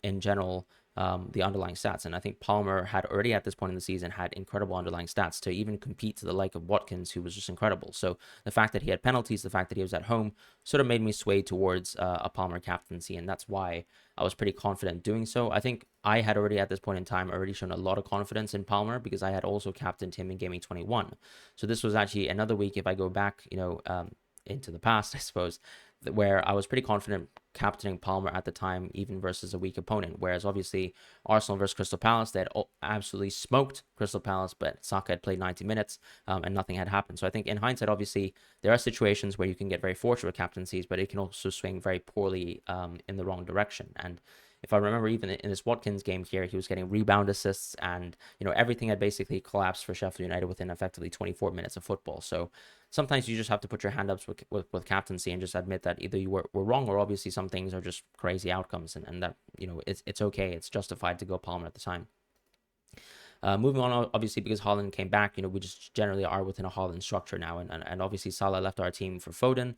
in general, the underlying stats. And I think Palmer had already at this point in the season had incredible underlying stats to even compete to the like of Watkins, who was just incredible. So the fact that he had penalties, the fact that he was at home, sort of made me sway towards a Palmer captaincy, and that's why I was pretty confident doing so. I think I had already at this point in time already shown a lot of confidence in Palmer, because I had also captained him in Game Week 21. So this was actually another week, if I go back, into the past, I suppose, where I was pretty confident captaining Palmer at the time, even versus a weak opponent. Whereas obviously Arsenal versus Crystal Palace, they had absolutely smoked Crystal Palace, but Saka had played 90 minutes and nothing had happened. So I think in hindsight, obviously, there are situations where you can get very fortunate with captaincies, but it can also swing very poorly in the wrong direction. And if I remember, even in this Watkins game here, he was getting rebound assists, and everything had basically collapsed for Sheffield United within effectively 24 minutes of football. So sometimes you just have to put your hand up with captaincy and just admit that either you were wrong, or obviously some things are just crazy outcomes, and that it's okay, it's justified to go Palmer at the time. Moving on, obviously, because Haaland came back, we just generally are within a Haaland structure now. And obviously Salah left our team for Foden,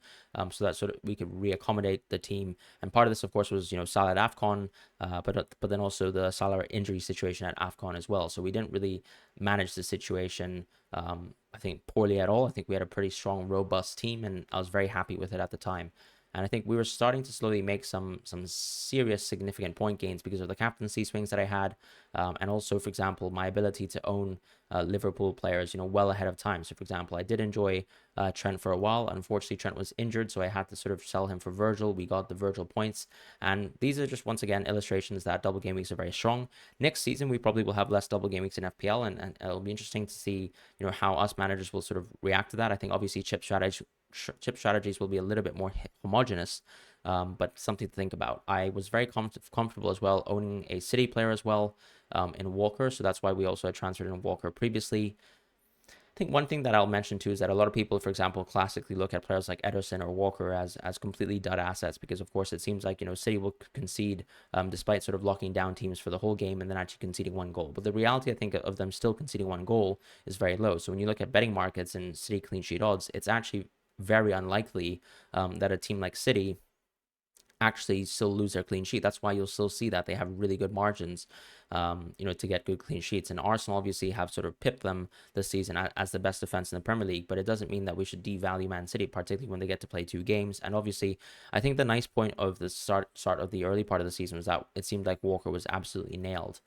so that sort of we could reaccommodate the team. And part of this, of course, was, Salah at AFCON, but then also the Salah injury situation at AFCON as well. So we didn't really manage the situation, I think, poorly at all. I think we had a pretty strong, robust team, and I was very happy with it at the time. And I think we were starting to slowly make some serious, significant point gains because of the captaincy swings that I had. And also, for example, my ability to own Liverpool players, well ahead of time. So, for example, I did enjoy Trent for a while. Unfortunately, Trent was injured, so I had to sort of sell him for Virgil. We got the Virgil points. And these are just, once again, illustrations that double game weeks are very strong. Next season, we probably will have less double game weeks in FPL, and it'll be interesting to see, how us managers will sort of react to that. I think, obviously, chip chip strategies will be a little bit more homogenous, but something to think about. I was very comfortable as well owning a City player as well in Walker, so that's why we also had transferred in Walker previously. I think one thing that I'll mention too is that a lot of people, for example, classically look at players like Ederson or Walker as completely dud assets because, of course, it seems like City will concede despite sort of locking down teams for the whole game and then actually conceding one goal. But the reality, I think, of them still conceding one goal is very low. So when you look at betting markets and City clean sheet odds, it's actually very unlikely that a team like City actually still lose their clean sheet. That's why you'll still see that they have really good margins, to get good clean sheets. And Arsenal obviously have sort of pipped them this season as the best defense in the Premier League, but it doesn't mean that we should devalue Man City, particularly when they get to play 2 games. And obviously, I think the nice point of the start of the early part of the season was that it seemed like Walker was absolutely nailed.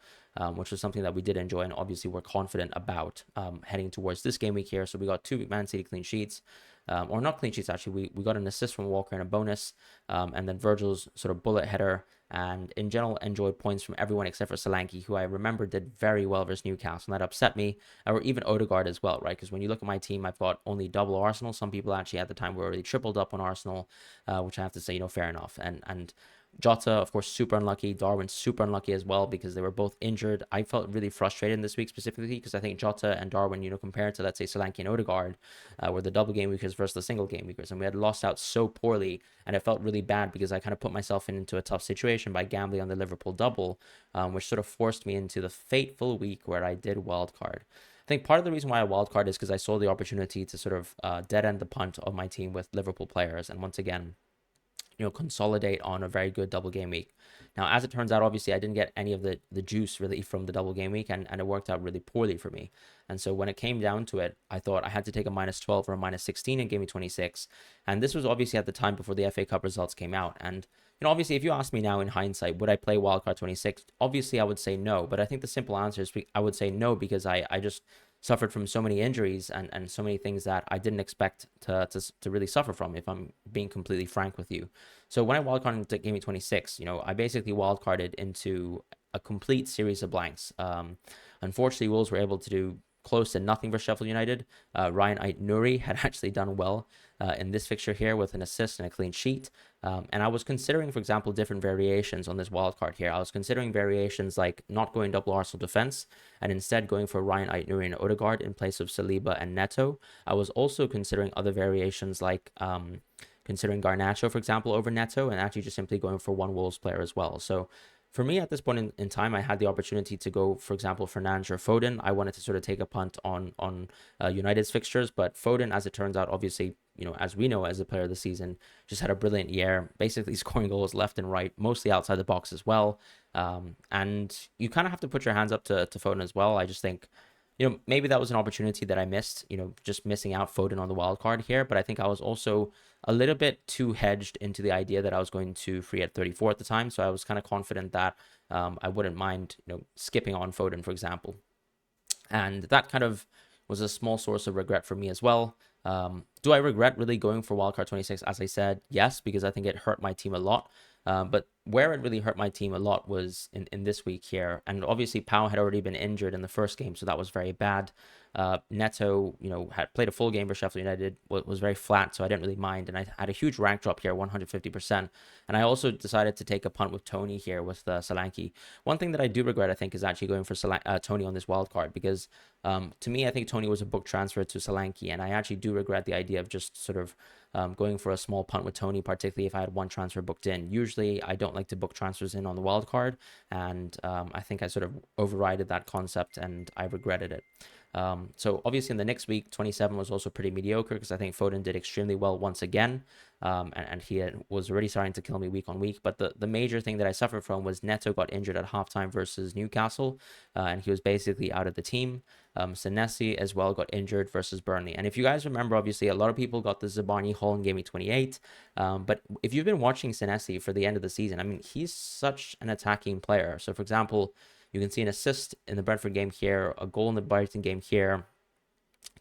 Which was something that we did enjoy and obviously we're confident about heading towards this game week here. So we got 2 Man City clean sheets. Or not clean sheets, actually. We got an assist from Walker and a bonus, and then Virgil's sort of bullet header. And in general, enjoyed points from everyone except for Solanke, who I remember did very well versus Newcastle, and that upset me. Or even Odegaard as well, right? Because when you look at my team, I've got only double Arsenal. Some people actually at the time were already tripled up on Arsenal, which I have to say, fair enough. And Jota, of course, super unlucky. Darwin, super unlucky as well because they were both injured. I felt really frustrated this week specifically because I think Jota and Darwin, compared to, let's say, Solanke and Odegaard, were the double game weekers versus the single game weekers. And we had lost out so poorly. And it felt really bad because I kind of put myself into a tough situation by gambling on the Liverpool double, which sort of forced me into the fateful week where I did wildcard. I think part of the reason why I wildcard is because I saw the opportunity to sort of dead end the punt of my team with Liverpool players. And once again, consolidate on a very good double game week. Now, as it turns out, obviously, I didn't get any of the juice really from the double game week, and it worked out really poorly for me. And so when it came down to it, I thought I had to take a -12 or a -16 in game week 26. And this was obviously at the time before the FA Cup results came out. And, obviously, if you ask me now in hindsight, would I play wildcard 26? Obviously, I would say no. But I think the simple answer is I would say no because I just suffered from so many injuries and so many things that I didn't expect to really suffer from, if I'm being completely frank with you. So when I wildcarded into Game Week 26, I basically wildcarded into a complete series of blanks. Unfortunately, Wolves were able to do close to nothing for Sheffield United. Ryan Ait-Nouri had actually done well in this fixture here with an assist and a clean sheet. And I was considering, for example, different variations on this wildcard here. I was considering variations like not going double Arsenal defense and instead going for Ryan Ait-Nouri and Odegaard in place of Saliba and Neto. I was also considering other variations like considering Garnacho, for example, over Neto and actually just simply going for one Wolves player as well. So for me, at this point in time, I had the opportunity to go, for example, Fernandes or Foden. I wanted to sort of take a punt on United's fixtures, but Foden, as it turns out, obviously, as we know as a player of the season, just had a brilliant year, basically scoring goals left and right, mostly outside the box as well. And you kind of have to put your hands up to Foden as well. I just think, maybe that was an opportunity that I missed, just missing out Foden on the wild card here. But I think I was also a little bit too hedged into the idea that I was going to free at 34 at the time. So I was kind of confident that I wouldn't mind, skipping on Foden, for example. And that kind of was a small source of regret for me as well. Do I regret really going for wildcard 26? As I said, yes, because I think it hurt my team a lot. But where it really hurt my team a lot was in this week here. And obviously, Pau had already been injured in the first game, so that was very bad. Neto, had played a full game for Sheffield United, was very flat, so I didn't really mind. And I had a huge rank drop here, 150%. And I also decided to take a punt with Tony here with Solanke. One thing that I do regret, I think, is actually going for Tony on this wild card because to me, I think Tony was a book transfer to Solanke, and I actually do regret the idea of just sort of going for a small punt with Tony, particularly if I had one transfer booked in. Usually, I don't like to book transfers in on the wild card, and I think I sort of overrided that concept, and I regretted it. So obviously in the next week, 27 was also pretty mediocre because I think Foden did extremely well once again. And he was already starting to kill me week on week. But the major thing that I suffered from was Neto got injured at halftime versus Newcastle, and he was basically out of the team. Senesi as well got injured versus Burnley. And if you guys remember, obviously, a lot of people got the Zabani haul in Game Week 28. But if you've been watching Senesi for the end of the season, I mean, he's such an attacking player. So, for example, you can see an assist in the Brentford game here, a goal in the Brighton game here,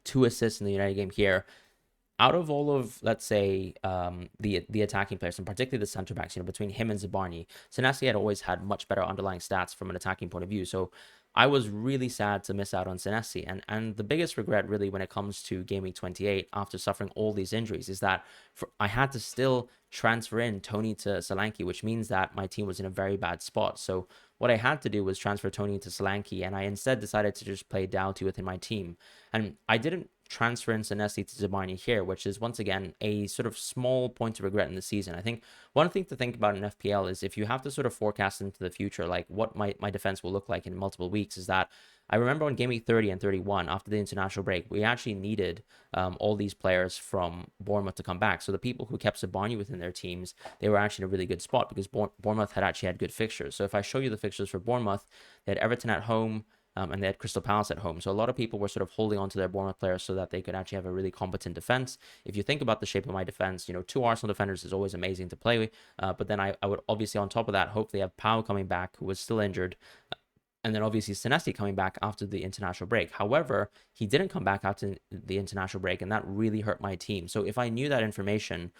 2 assists in the United game here. Out of all of, let's say, the attacking players, and particularly the center backs, between him and Zabarni, Senesi had always had much better underlying stats from an attacking point of view. So I was really sad to miss out on Senesi. And the biggest regret, really, when it comes to Game Week 28, after suffering all these injuries, is that I had to still transfer in Tony to Solanke, which means that my team was in a very bad spot. So what I had to do was transfer Tony to Solanke, and I instead decided to just play Doughty within my team. And I didn't transfer in Senesi to Zabani here, which is once again a sort of small point of regret in the season. I think one thing to think about in FPL is if you have to sort of forecast into the future, like what my defense will look like in multiple weeks, is that I remember on Game Week 30 and 31, after the international break, we actually needed all these players from Bournemouth to come back. So the people who kept Sabani within their teams, they were actually in a really good spot because Bournemouth had actually had good fixtures. So if I show you the fixtures for Bournemouth, they had Everton at home, and they had Crystal Palace at home. So a lot of people were sort of holding on to their Bournemouth players so that they could actually have a really competent defense. If you think about the shape of my defense, 2 Arsenal defenders is always amazing to play with. But then I would obviously, on top of that, hopefully have Pau coming back, who was still injured, and then obviously Senesi coming back after the international break. However, he didn't come back after the international break, and that really hurt my team. So if I knew that information,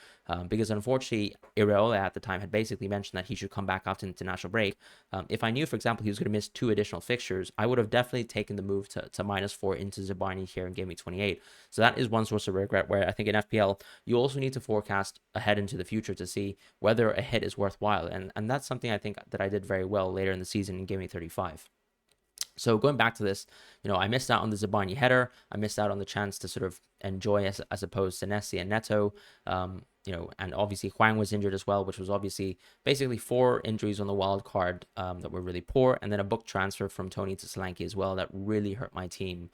because unfortunately Iraola at the time had basically mentioned that he should come back after the international break, if I knew, for example, he was going to miss 2 additional fixtures, I would have definitely taken the move to -4 into Zabani here in Game Week 28. So that is one source of regret, where I think in FPL, you also need to forecast ahead into the future to see whether a hit is worthwhile. And that's something I think that I did very well later in the season in Game Week 35. So going back to this, I missed out on the Zabani header. I missed out on the chance to sort of enjoy, as opposed to Nessie and Neto. And obviously Huang was injured as well, which was obviously basically 4 injuries on the wild card that were really poor, and then a book transfer from Tony to Solanke as well that really hurt my team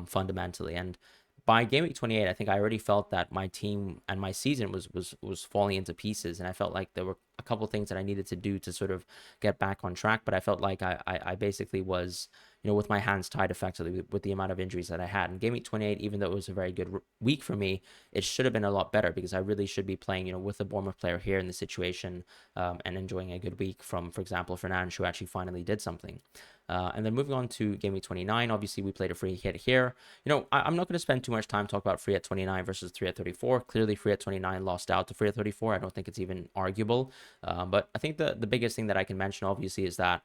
fundamentally. And by Game Week 28, I think I already felt that my team and my season was falling into pieces, and I felt like there were a couple of things that I needed to do to sort of get back on track. But I felt like I basically was, with my hands tied effectively with the amount of injuries that I had. And Game Week 28, even though it was a very good week for me, it should have been a lot better because I really should be playing, with a Bournemouth player here in the situation, and enjoying a good week from, for example, Fran, who actually finally did something. And then moving on to Game Week 29, obviously we played a free hit here. I'm not going to spend too much time talking about free at 29 versus 3 at 34. Clearly, free at 29 lost out to free at 34. I don't think it's even arguable. But I think the biggest thing that I can mention, obviously, is that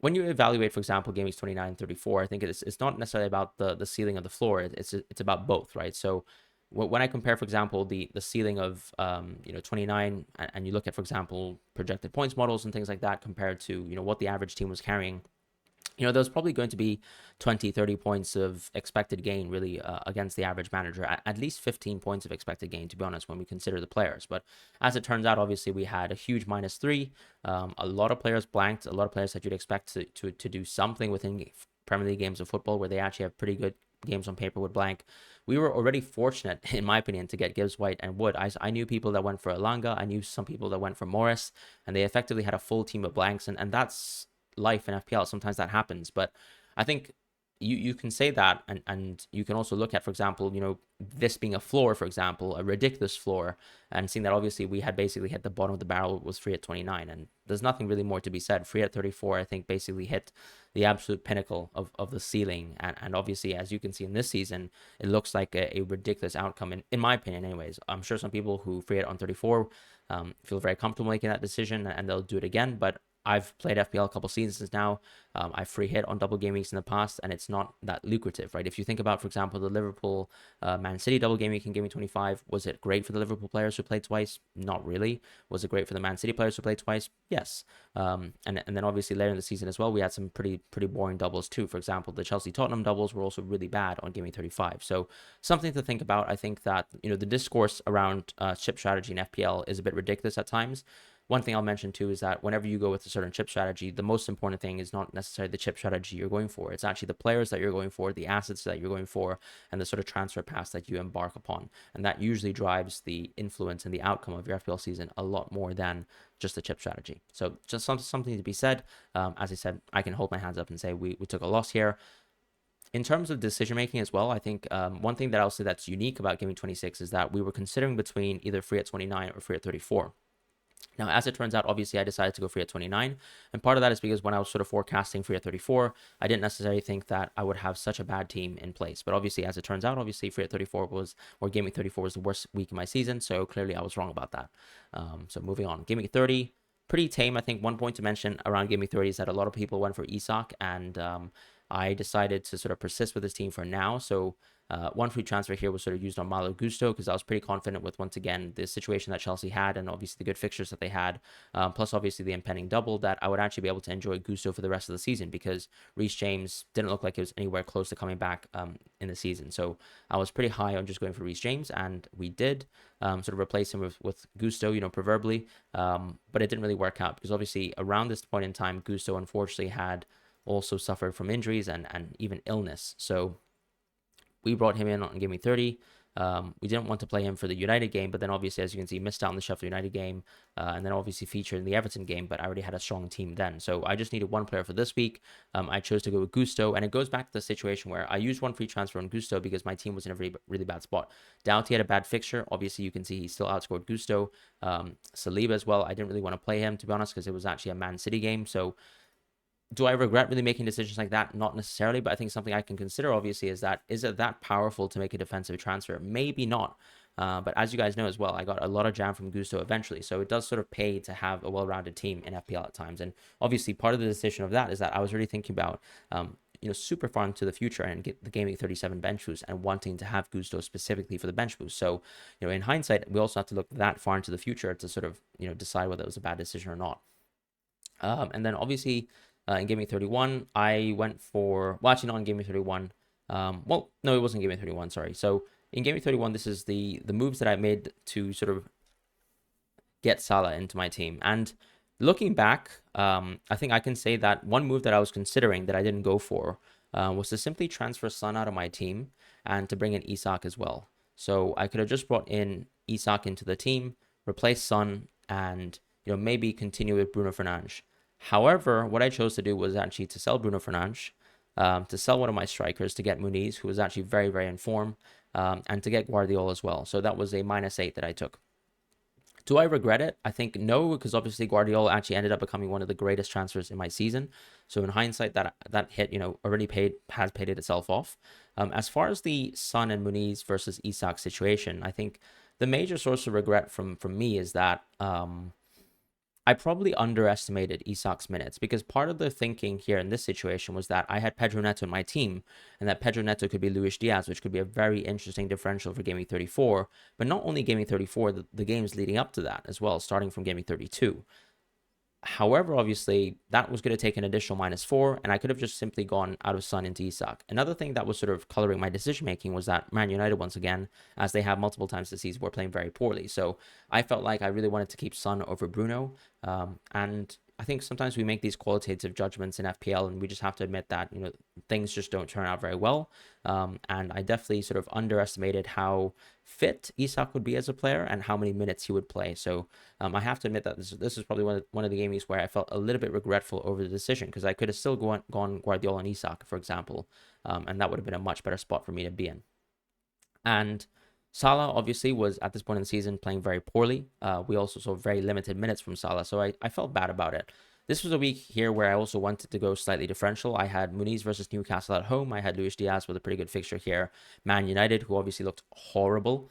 when you evaluate, for example, Game Weeks 29 and 34, I think it's not necessarily about the ceiling of the floor. It's about both, right? So when I compare, for example, the ceiling of 29, and you look at, for example, projected points models and things like that compared to what the average team was carrying, there's probably going to be 20, 30 points of expected gain really against the average manager, at least 15 points of expected gain, to be honest, when we consider the players. But as it turns out, obviously, we had a huge -3. A lot of players blanked, a lot of players that you'd expect to do something within Premier League games of football where they actually have pretty good games on paper would blank. We were already fortunate, in my opinion, to get Gibbs, White, and Wood. I knew people that went for Elanga. I knew some people that went for Morris, and they effectively had a full team of blanks, and that's life in FPL. Sometimes that happens, but I think you can say that, and you can also look at, for example, this being a floor, for example, a ridiculous floor, and seeing that obviously we had basically hit the bottom of the barrel was free at 29, and there's nothing really more to be said. Free at 34, I think, basically hit the absolute pinnacle of the ceiling, and obviously, as you can see in this season, it looks like a ridiculous outcome, in my opinion anyways. I'm sure some people who free it on 34 feel very comfortable making that decision, and they'll do it again, but I've played FPL a couple seasons now. I've free hit on double game weeks in the past, and it's not that lucrative, right? If you think about, for example, the Liverpool Man City double game week in Game Week 25, was it great for the Liverpool players who played twice? Not really. Was it great for the Man City players who played twice? Yes. And then obviously later in the season as well, we had some pretty boring doubles too. For example, the Chelsea Tottenham doubles were also really bad on Game Week 35. So something to think about. I think that the discourse around chip strategy in FPL is a bit ridiculous at times. One thing I'll mention too is that whenever you go with a certain chip strategy, the most important thing is not necessarily the chip strategy you're going for. It's actually the players that you're going for, the assets that you're going for, and the sort of transfer paths that you embark upon. And that usually drives the influence and the outcome of your FPL season a lot more than just the chip strategy. So just something to be said. As I said, I can hold my hands up and say we took a loss here. In terms of decision making as well, I think one thing that I'll say that's unique about Game Week 26 is that we were considering between either free at 29 or free at 34. Now, as it turns out, obviously, I decided to go free at 29. And part of that is because when I was sort of forecasting free at 34, I didn't necessarily think that I would have such a bad team in place. But obviously, as it turns out, obviously, free at 34 or Game Week 34 was the worst week of my season. So clearly, I was wrong about that. So moving on. Game Week 30, pretty tame. I think one point to mention around Game Week 30 is that a lot of people went for Isak, and I decided to sort of persist with this team for now. So one free transfer here was sort of used on Malo Gusto because I was pretty confident with, once again, the situation that Chelsea had and obviously the good fixtures that they had, plus obviously the impending double, that I would actually be able to enjoy Gusto for the rest of the season because Reece James didn't look like he was anywhere close to coming back in the season. So I was pretty high on just going for Reece James, and we did sort of replace him with Gusto, proverably, but it didn't really work out because obviously around this point in time, Gusto unfortunately had also suffered from injuries and even illness. So we brought him in on Game Week 30. We didn't want to play him for the United game, but then obviously, as you can see, missed out on the Sheffield United game, and then obviously featured in the Everton game, but I already had a strong team then. So I just needed one player for this week. I chose to go with Gusto, and it goes back to the situation where I used one free transfer on Gusto because my team was in a really, really bad spot. Doughty had a bad fixture. Obviously, you can see he still outscored Gusto. Saliba as well. I didn't really want to play him, to be honest, because it was actually a Man City game. So do I regret really making decisions like that? Not necessarily, but I think something I can consider obviously is it that powerful to make a defensive transfer? Maybe not. But as you guys know as well, I got a lot of jam from Gusto eventually. So it does sort of pay to have a well-rounded team in FPL at times. And obviously part of the decision of that is that I was really thinking about, super far into the future and get the Game Week 37 bench boost and wanting to have Gusto specifically for the bench boost. So, in hindsight, we also have to look that far into the future to sort of, decide whether it was a bad decision or not. And then obviously in Game Week 31, I went for, well, actually not in Game Week 31. Well, no, it wasn't Game Week 31, sorry. So in Game Week 31, this is the moves that I made to sort of get Salah into my team. And looking back, I think I can say that one move that I was considering that I didn't go for was to simply transfer Son out of my team and to bring in Isak as well. So I could have just brought in Isak into the team, replace Son, and maybe continue with Bruno Fernandes. However, what I chose to do was actually to sell Bruno Fernandes, to sell one of my strikers, to get Muniz, who was actually very, very in form, and to get Guardiola as well. So that was a -8 that I took. Do I regret it? I think no, because obviously Guardiola actually ended up becoming one of the greatest transfers in my season. So in hindsight, that hit, already has paid itself off. As far as the Son and Muniz versus Isak situation, I think the major source of regret from me is that I probably underestimated Isak's minutes because part of the thinking here in this situation was that I had Pedro Neto in my team and that Pedro Neto could be Luis Diaz, which could be a very interesting differential for Game Week 34, but not only Game Week 34, the games leading up to that as well, starting from Game Week 32. However, obviously, that was going to take an additional -4, and I could have just simply gone out of Son into Isak. Another thing that was sort of coloring my decision-making was that Man United, once again, as they have multiple times this season, were playing very poorly. So I felt like I really wanted to keep Son over Bruno, and I think sometimes we make these qualitative judgments in FPL and we just have to admit that, things just don't turn out very well. And I definitely sort of underestimated how fit Isak would be as a player and how many minutes he would play. So I have to admit that this is probably one of the games where I felt a little bit regretful over the decision because I could have still gone Guardiola and Isak, for example, and that would have been a much better spot for me to be in. And Salah obviously was at this point in the season playing very poorly. We also saw very limited minutes from Salah, so I felt bad about it. This was a week here where I also wanted to go slightly differential. I had Muniz versus Newcastle at home. I had Luis Diaz with a pretty good fixture here. Man United, who obviously looked horrible.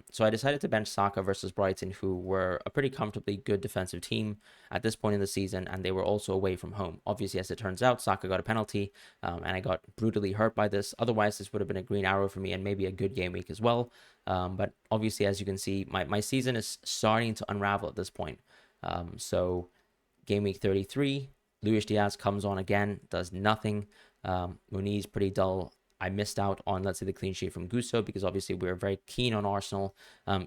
So I decided to bench Saka versus Brighton, who were a pretty comfortably good defensive team at this point in the season, and they were also away from home. Obviously, as it turns out, Saka got a penalty, and I got brutally hurt by this. Otherwise, this would have been a green arrow for me and maybe a good game week as well. But obviously, as you can see, my season is starting to unravel at this point. So Game Week 33, Luis Diaz comes on again, does nothing. Muniz, pretty dull. I missed out on, let's say, the clean sheet from Gusto because obviously we were very keen on Arsenal,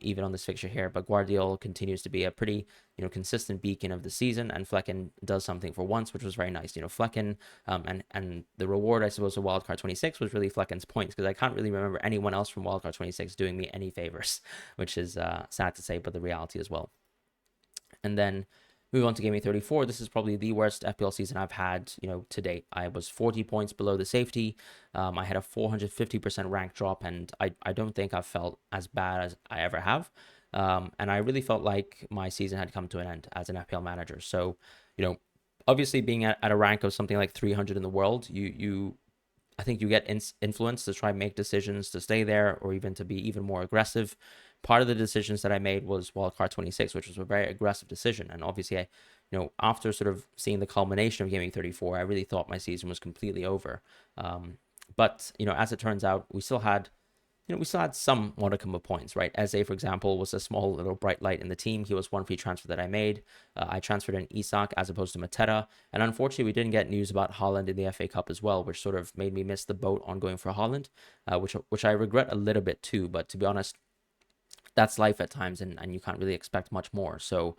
even on this fixture here. But Guardiola continues to be a pretty, consistent beacon of the season, and Flecken does something for once, which was very nice. Flecken, and the reward, I suppose, of Wildcard 26 was really Flecken's points because I can't really remember anyone else from Wildcard 26 doing me any favors, which is sad to say, but the reality as well. And then move on to Game Week 34. This is probably the worst FPL season I've had, to date. I was 40 points below the safety. I had a 450% rank drop, and I don't think I've felt as bad as I ever have. And I really felt like my season had come to an end as an FPL manager. So, obviously being at a rank of something like 300 in the world, I think you get influence to try and make decisions to stay there or even to be even more aggressive. Part of the decisions that I made was wildcard 26, which was a very aggressive decision. And obviously, after sort of seeing the culmination of Game Week 34, I really thought my season was completely over. But as it turns out, we still had some modicum of points, right? Eze, for example, was a small little bright light in the team. He was one free transfer that I made. I transferred in Isak as opposed to Mateta. And unfortunately, we didn't get news about Haaland in the FA Cup as well, which sort of made me miss the boat on going for Haaland, which I regret a little bit too. But to be honest, that's life at times, and you can't really expect much more. So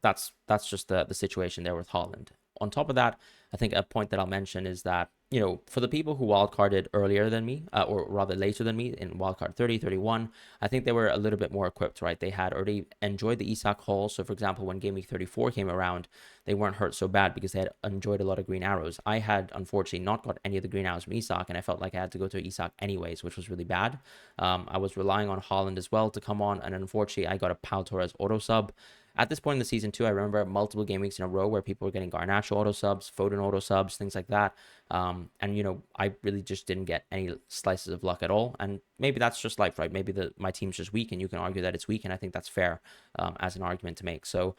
that's just the situation there with Haaland. On top of that, I think a point that I'll mention is that, for the people who wildcarded earlier than me, or rather later than me in wildcard 30, 31, I think they were a little bit more equipped, right? They had already enjoyed the Isak haul. So, for example, when Game Week 34 came around, they weren't hurt so bad because they had enjoyed a lot of green arrows. I had, unfortunately, not got any of the green arrows from Isak, and I felt like I had to go to Isak anyways, which was really bad. I was relying on Haaland as well to come on, and unfortunately, I got a Pau Torres auto sub. At this point in the season, too, I remember multiple game weeks in a row where people were getting Garnacho auto subs, Foden auto subs, things like that. And I really just didn't get any slices of luck at all. And maybe that's just life, right? Maybe my team's just weak, and you can argue that it's weak, and I think that's fair as an argument to make. So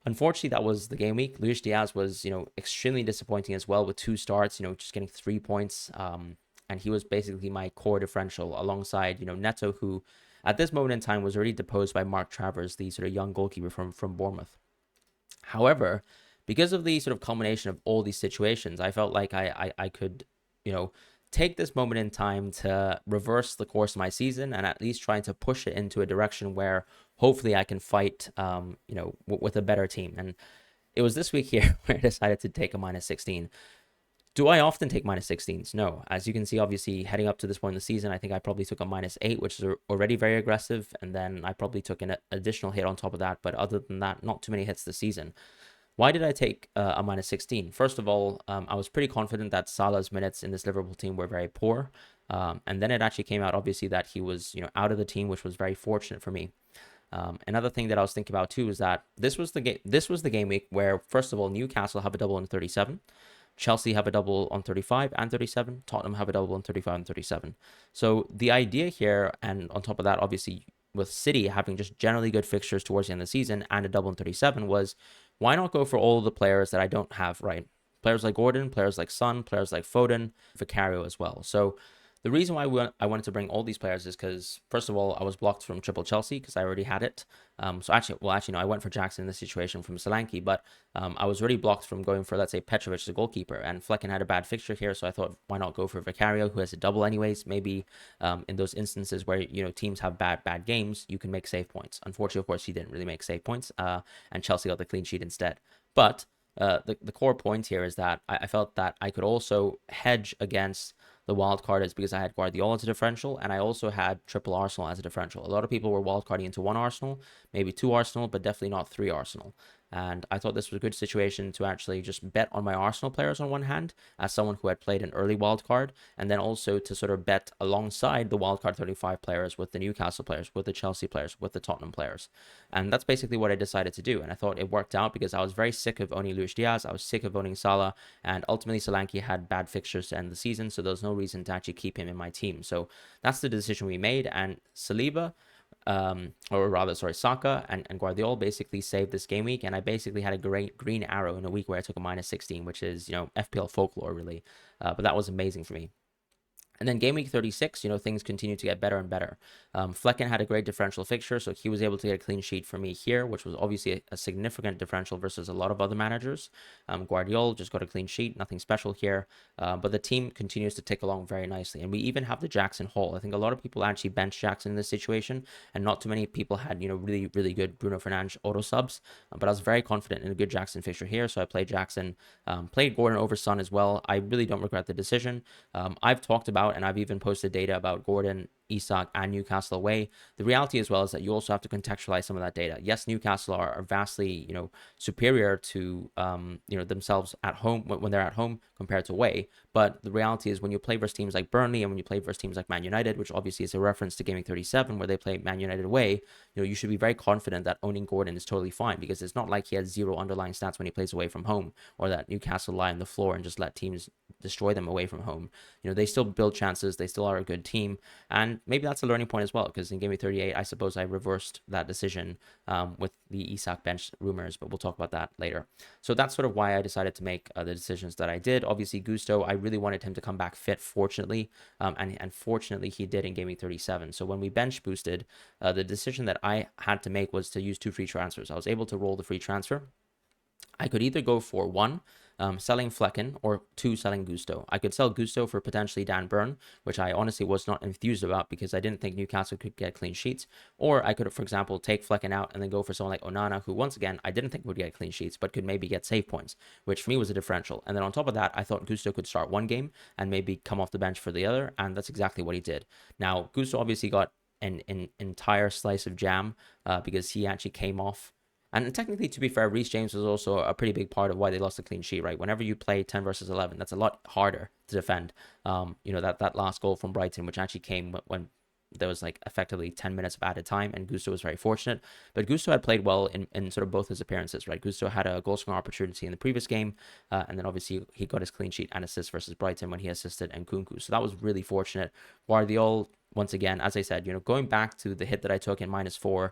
unfortunately, that was the game week. Luis Diaz was, extremely disappointing as well with 2 starts, just getting 3 points. And he was basically my core differential alongside, Neto, who at this moment in time was already deposed by Mark Travers, the sort of young goalkeeper from Bournemouth. However, because of the sort of culmination of all these situations, I felt like I could, take this moment in time to reverse the course of my season and at least trying to push it into a direction where hopefully I can fight, with a better team. And it was this week here where I decided to take a -16. Do I often take -16s? No. As you can see, obviously, heading up to this point in the season, I think I probably took a -8, which is already very aggressive. And then I probably took an additional hit on top of that. But other than that, not too many hits this season. Why did I take a -16? First of all, I was pretty confident that Salah's minutes in this Liverpool team were very poor. And then it actually came out, obviously, that he was, out of the team, which was very fortunate for me. Another thing that I was thinking about, too, is that this was the game week where, first of all, Newcastle have a double in 37. Chelsea have a double on 35 and 37. Tottenham have a double on 35 and 37. So the idea here, and on top of that, obviously, with City having just generally good fixtures towards the end of the season and a double in 37, was why not go for all the players that I don't have, right? Players like Gordon, players like Son, players like Foden, Vicario as well. So the reason why I wanted to bring all these players is because, first of all, I was blocked from triple Chelsea because I already had it. So actually, no, I went for Jackson in this situation from Solanke, but I was already blocked from going for, let's say, Petrovic as a goalkeeper, and Flecken had a bad fixture here, so I thought, why not go for Vicario, who has a double anyways? Maybe in those instances where, teams have bad games, you can make save points. Unfortunately, of course, he didn't really make save points, and Chelsea got the clean sheet instead. But the core point here is that I felt that I could also hedge against the wild card is because I had Guardiola as a differential, and I also had triple Arsenal as a differential. A lot of people were wild carding into 1 Arsenal, maybe 2 Arsenal, but definitely not 3 Arsenal. And I thought this was a good situation to actually just bet on my Arsenal players on one hand, as someone who had played an early wildcard, and then also to sort of bet alongside the wildcard 35 players with the Newcastle players, with the Chelsea players, with the Tottenham players. And that's basically what I decided to do. And I thought it worked out because I was very sick of owning Luis Diaz, I was sick of owning Salah, and ultimately Solanke had bad fixtures to end the season, so there was no reason to actually keep him in my team. So that's the decision we made, and Saliba, Saka and Guardiola basically saved this game week, and I basically had a great green arrow in a week where I took a -16, which is, FPL folklore, really. But that was amazing for me. And then game week 36, things continue to get better and better. Flecken had a great differential fixture, so he was able to get a clean sheet for me here, which was obviously a significant differential versus a lot of other managers. Guardiola just got a clean sheet, nothing special here. But the team continues to tick along very nicely. And we even have the Jackson haul. I think a lot of people actually benched Jackson in this situation, and not too many people had, really, really good Bruno Fernandes auto subs. But I was very confident in a good Jackson fixture here, so I played Jackson, played Gordon over Son as well. I really don't regret the decision. I've talked about, and I've even posted data about Gordon, Isak, and Newcastle away. The reality as well is that you also have to contextualize some of that data. Yes, Newcastle are vastly, superior to, themselves at home when they're at home compared to away. But the reality is when you play versus teams like Burnley and when you play versus teams like Man United, which obviously is a reference to Gaming 37, where they play Man United away, you should be very confident that owning Gordon is totally fine, because it's not like he has zero underlying stats when he plays away from home, or that Newcastle lie on the floor and just let teams destroy them away from home. They still build chances. They still are a good team. And maybe that's a learning point as well, because in Game Week 38, I suppose I reversed that decision with the Isak bench rumors, but we'll talk about that later. So that's sort of why I decided to make the decisions that I did. Obviously, Gusto, I really wanted him to come back fit, fortunately, and fortunately he did in Game Week 37. So when we bench boosted, the decision that I had to make was to use 2 free transfers. I was able to roll the free transfer. I could either go for 1, selling Flecken, or 2, selling Gusto. I could sell Gusto for potentially Dan Burn, which I honestly was not enthused about because I didn't think Newcastle could get clean sheets. Or I could, for example, take Flecken out and then go for someone like Onana, who once again I didn't think would get clean sheets, but could maybe get save points, which for me was a differential. And then on top of that, I thought Gusto could start one game and maybe come off the bench for the other, and that's exactly what he did. Now, Gusto obviously got an entire slice of jam because he actually came off. And technically, to be fair, Reece James was also a pretty big part of why they lost the clean sheet, right? Whenever you play 10 versus 11, that's a lot harder to defend. That last goal from Brighton, which actually came when there was like effectively 10 minutes of added time, and Gusto was very fortunate. But Gusto had played well in sort of both his appearances, right? Gusto had a goal scoring opportunity in the previous game, and then obviously he got his clean sheet and assist versus Brighton when he assisted Nkunku. So that was really fortunate. Guardiola, once again, as I said, going back to the hit that I took in -4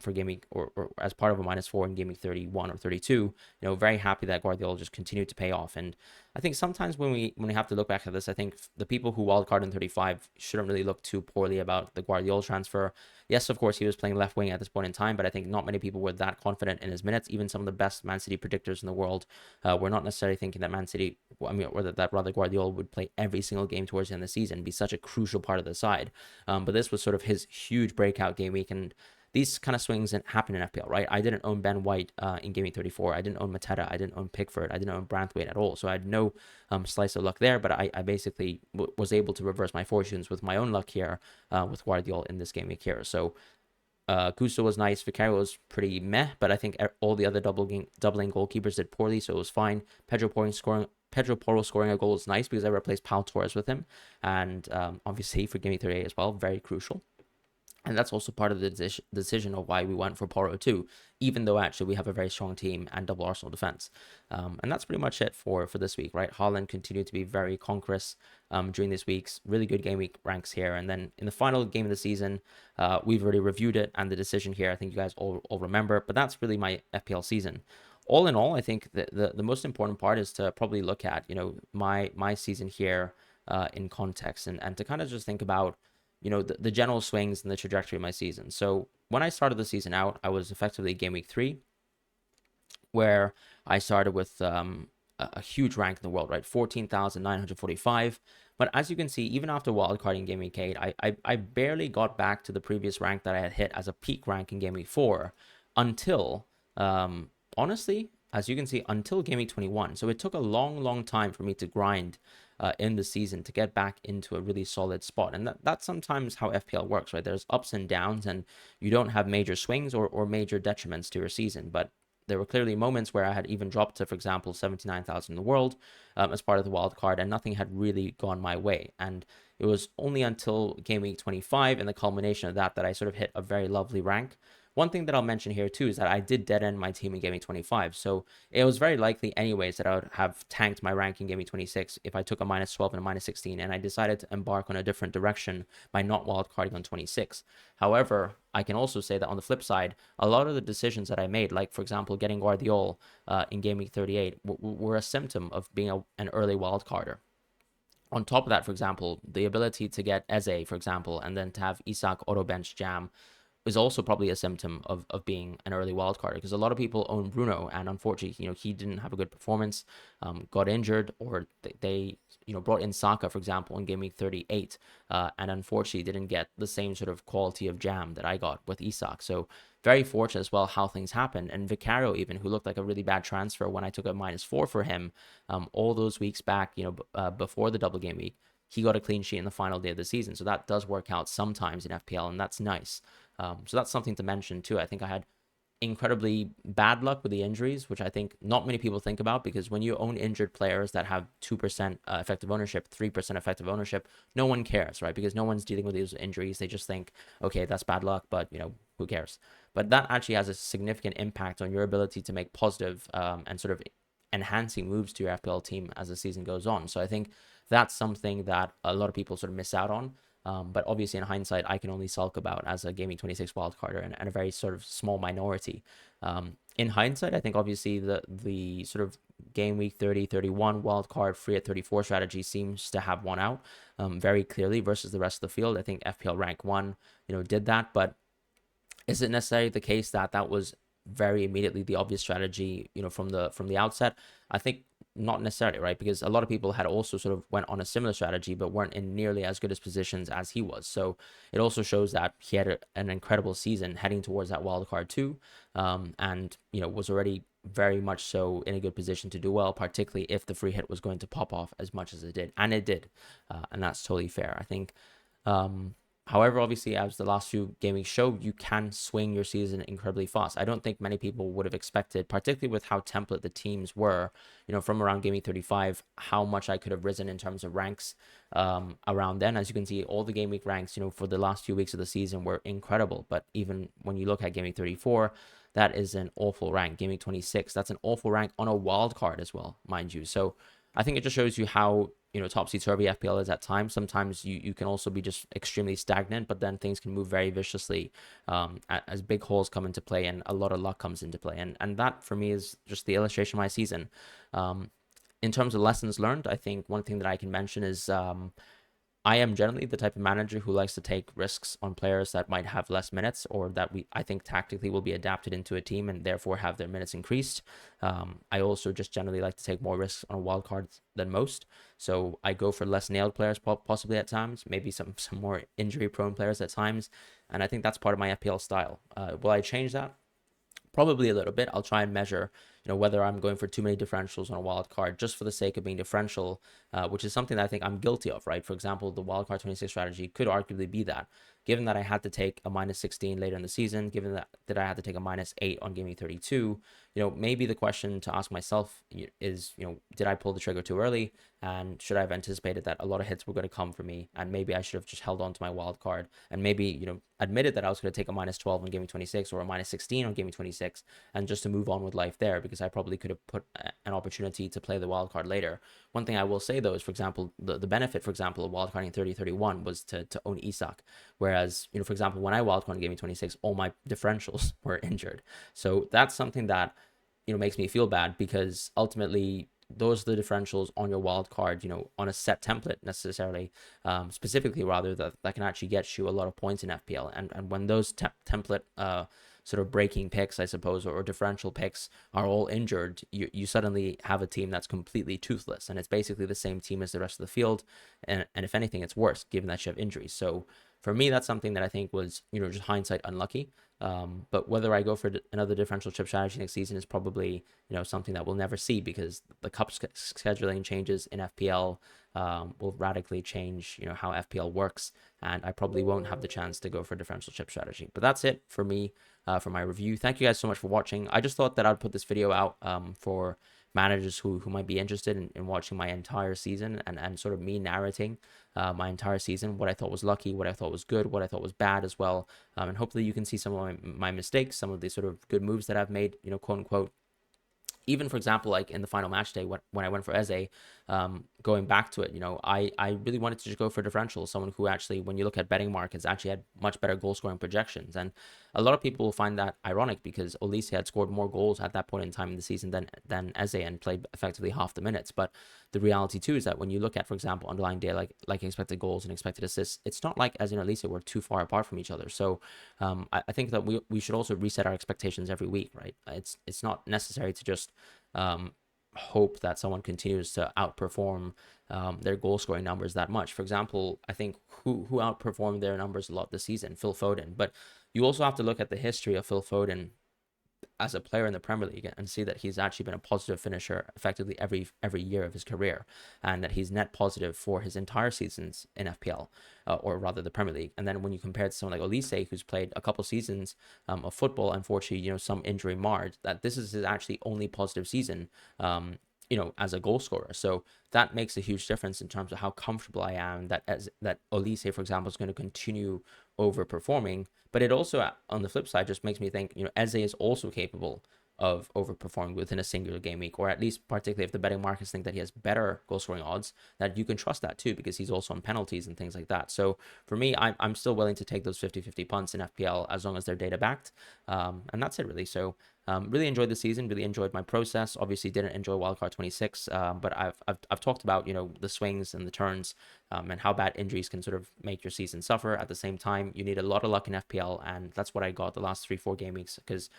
for gaming, or as part of a -4 in gaming 31 or 32, very happy that Guardiola just continued to pay off. And I think sometimes when we have to look back at this, I think the people who wildcard in 35 shouldn't really look too poorly about the Guardiola transfer. Yes, of course, he was playing left wing at this point in time, but I think not many people were that confident in his minutes. Even some of the best Man City predictors in the world were not necessarily thinking that Man City, or that rather Guardiola would play every single game towards the end of the season, be such a crucial part of the side. But this was sort of his huge breakout game week, and these kind of swings happen in FPL, right? I didn't own Ben White in Gaming 34. I didn't own Mateta. I didn't own Pickford. I didn't own Branthwaite at all. So I had no slice of luck there, but I basically was able to reverse my fortunes with my own luck here with Guardiola in this game week here. So Gusto was nice. Vicario was pretty meh, but I think all the other doubling goalkeepers did poorly, so it was fine. Pedro Porro scoring a goal is nice because I replaced Pau Torres with him, and obviously for Gaming 38 as well, very crucial. And that's also part of the decision of why we went for Porro too, even though actually we have a very strong team and double Arsenal defense. And that's pretty much it for this week, right? Haaland continued to be very conquerous during this week's really good game week ranks here. And then in the final game of the season, we've already reviewed it, and the decision here, I think you guys all remember, but that's really my FPL season. All in all, I think the most important part is to probably look at, my season here in context, and to kind of just think about, the general swings and the trajectory of my season. So when I started the season out, I was effectively game week 3, where I started with a huge rank in the world, right? 14,945. But as you can see, even after wildcarding game week 8, I barely got back to the previous rank that I had hit as a peak rank in game week 4 until, honestly, as you can see, until game week 21. So it took a long time for me to grind in the season to get back into a really solid spot. And that's sometimes how FPL works, right? There's ups and downs, and you don't have major swings or major detriments to your season. But there were clearly moments where I had even dropped to, for example, 79,000 in the world as part of the wild card, and nothing had really gone my way. And it was only until game week 25 and the culmination of that I sort of hit a very lovely rank. One thing that I'll mention here too is that I did dead end my team in Gaming 25, so it was very likely anyways that I would have tanked my rank in Gaming 26 if I took a -12 and a -16, and I decided to embark on a different direction by not wildcarding on 26. However, I can also say that on the flip side, a lot of the decisions that I made, like for example getting Guardiola in Gaming 38, were a symptom of being an early wildcarder. On top of that, for example, the ability to get Eze, for example, and then to have Isak auto bench jam is also probably a symptom of being an early wildcarder, because a lot of people own Bruno, and unfortunately, he didn't have a good performance, got injured, or they brought in Saka, for example, in game week 38, and unfortunately didn't get the same sort of quality of jam that I got with Isak. So very fortunate as well how things happened. And Vicario, even, who looked like a really bad transfer when I took a -4 for him all those weeks back, before the double game week, he got a clean sheet in the final day of the season. So that does work out sometimes in FPL, and that's nice. So that's something to mention too. I think I had incredibly bad luck with the injuries, which I think not many people think about, because when you own injured players that have 2% effective ownership, 3% effective ownership, no one cares, right? Because no one's dealing with these injuries. They just think, okay, that's bad luck, but who cares? But that actually has a significant impact on your ability to make positive and sort of enhancing moves to your FPL team as the season goes on. So I think that's something that a lot of people sort of miss out on. But obviously, in hindsight, I can only sulk about as a Gaming 26 wildcarder and a very sort of small minority. In hindsight, I think obviously the sort of game week 30, 31 wildcard free at 34 strategy seems to have won out very clearly versus the rest of the field. I think FPL rank 1, did that, but is it necessarily the case that that was very immediately the obvious strategy, from the outset? I think not necessarily, right? Because a lot of people had also sort of went on a similar strategy, but weren't in nearly as good as positions as he was. So it also shows that he had an incredible season heading towards that wild card too, and was already very much so in a good position to do well, particularly if the free hit was going to pop off as much as it did, and it did, and that's totally fair, I think. Um, However, obviously, as the last few gaming show, you can swing your season incredibly fast. I don't think many people would have expected, particularly with how template the teams were, from around gaming 35, how much I could have risen in terms of ranks around then. As you can see, all the game week ranks, for the last few weeks of the season were incredible. But even when you look at gaming 34, that is an awful rank. Gaming 26, that's an awful rank on a wild card as well, mind you. So I think it just shows you how topsy-turvy FPL is at times. Sometimes you can also be just extremely stagnant, but then things can move very viciously as big holes come into play and a lot of luck comes into play. And that, for me, is just the illustration of my season. In terms of lessons learned, I think one thing that I can mention is I am generally the type of manager who likes to take risks on players that might have less minutes, or that I think tactically will be adapted into a team and therefore have their minutes increased. I also just generally like to take more risks on wild cards than most. So I go for less nailed players possibly at times, maybe some more injury prone players at times. And I think that's part of my FPL style. Will I change that? Probably a little bit. I'll try and measure, whether I'm going for too many differentials on a wild card just for the sake of being differential, which is something that I think I'm guilty of, right? For example, the wild card 26 strategy could arguably be that. Given that I had to take a minus 16 later in the season, given that I had to take a minus 8 on gaming 32, maybe the question to ask myself is, did I pull the trigger too early? And should I have anticipated that a lot of hits were going to come for me? And maybe I should have just held on to my wild card and maybe, admitted that I was going to take a minus 12 on gaming 26 or a minus 16 on gaming 26, and just to move on with life there, because I probably could have put an opportunity to play the wild card later. One thing I will say though is, for example, the benefit, for example, of wildcarding 30-31 was to own Isak. Whereas, for example, when I wildcarded gaming 26, all my differentials were injured. So that's something that, makes me feel bad, because ultimately those are the differentials on your wild card, on a set template necessarily, specifically rather, that can actually get you a lot of points in FPL. And when those template sort of breaking picks, I suppose, or differential picks are all injured, you suddenly have a team that's completely toothless, and it's basically the same team as the rest of the field, and if anything, it's worse given that you have injuries. So for me, that's something that I think was, just hindsight unlucky. But whether I go for another differential chip strategy next season is probably, something that we'll never see, because the cup scheduling changes in FPL will radically change, how FPL works, and I probably won't have the chance to go for a differential chip strategy. But that's it for me, for my review. Thank you guys so much for watching. I just thought that I'd put this video out for managers who might be interested in watching my entire season, and sort of me narrating my entire season, what I thought was lucky, what I thought was good, what I thought was bad as well. And hopefully you can see some of my mistakes, some of the sort of good moves that I've made, quote unquote. Even, for example, like in the final match day, when I went for Eze, going back to it, I really wanted to just go for differential, someone who actually, when you look at betting markets, actually had much better goal scoring projections. And a lot of people will find that ironic, because Olise had scored more goals at that point in time in the season than Eze, and played effectively half the minutes. But the reality too is that when you look at, for example, underlying data like expected goals and expected assists, it's not like Eze and Olise were too far apart from each other. So I think that we should also reset our expectations every week, right? It's not necessary to just hope that someone continues to outperform their goal scoring numbers that much. For example, I think who outperformed their numbers a lot this season, Phil Foden. But you also have to look at the history of Phil Foden as a player in the Premier League and see that he's actually been a positive finisher effectively every year of his career, and that he's net positive for his entire seasons in FPL, or rather the Premier League. And then when you compare it to someone like Olise, who's played a couple seasons of football, unfortunately, some injury marred, that this is his actually only positive season, as a goal scorer. So that makes a huge difference in terms of how comfortable I am that Olise, for example, is going to continue overperforming. But it also, on the flip side, just makes me think, Eze is also capable of overperforming within a singular game week, or at least particularly if the betting markets think that he has better goal scoring odds, that you can trust that too, because he's also on penalties and things like that. So for me, I'm still willing to take those 50-50 punts in FPL as long as they're data backed. And that's it really. So really enjoyed the season, really enjoyed my process. Obviously didn't enjoy wildcard 26, but I've talked about, the swings and the turns, and how bad injuries can sort of make your season suffer. At the same time, you need a lot of luck in FPL, and that's what I got the last 3-4 game weeks, because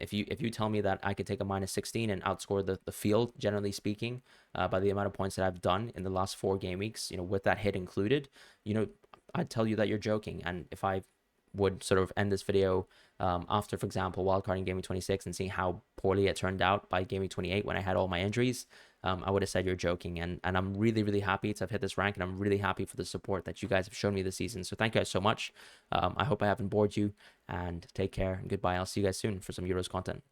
if you tell me that I could take a -16 and outscore the field, generally speaking, by the amount of points that I've done in the last 4 game weeks, with that hit included, I'd tell you that you're joking. And if I would sort of end this video after, for example, wildcarding game week 26 and seeing how poorly it turned out by game week 28 when I had all my injuries, I would have said you're joking. And I'm really, really happy to have hit this rank, and I'm really happy for the support that you guys have shown me this season. So thank you guys so much. I hope I haven't bored you, and take care and goodbye. I'll see you guys soon for some Euros content.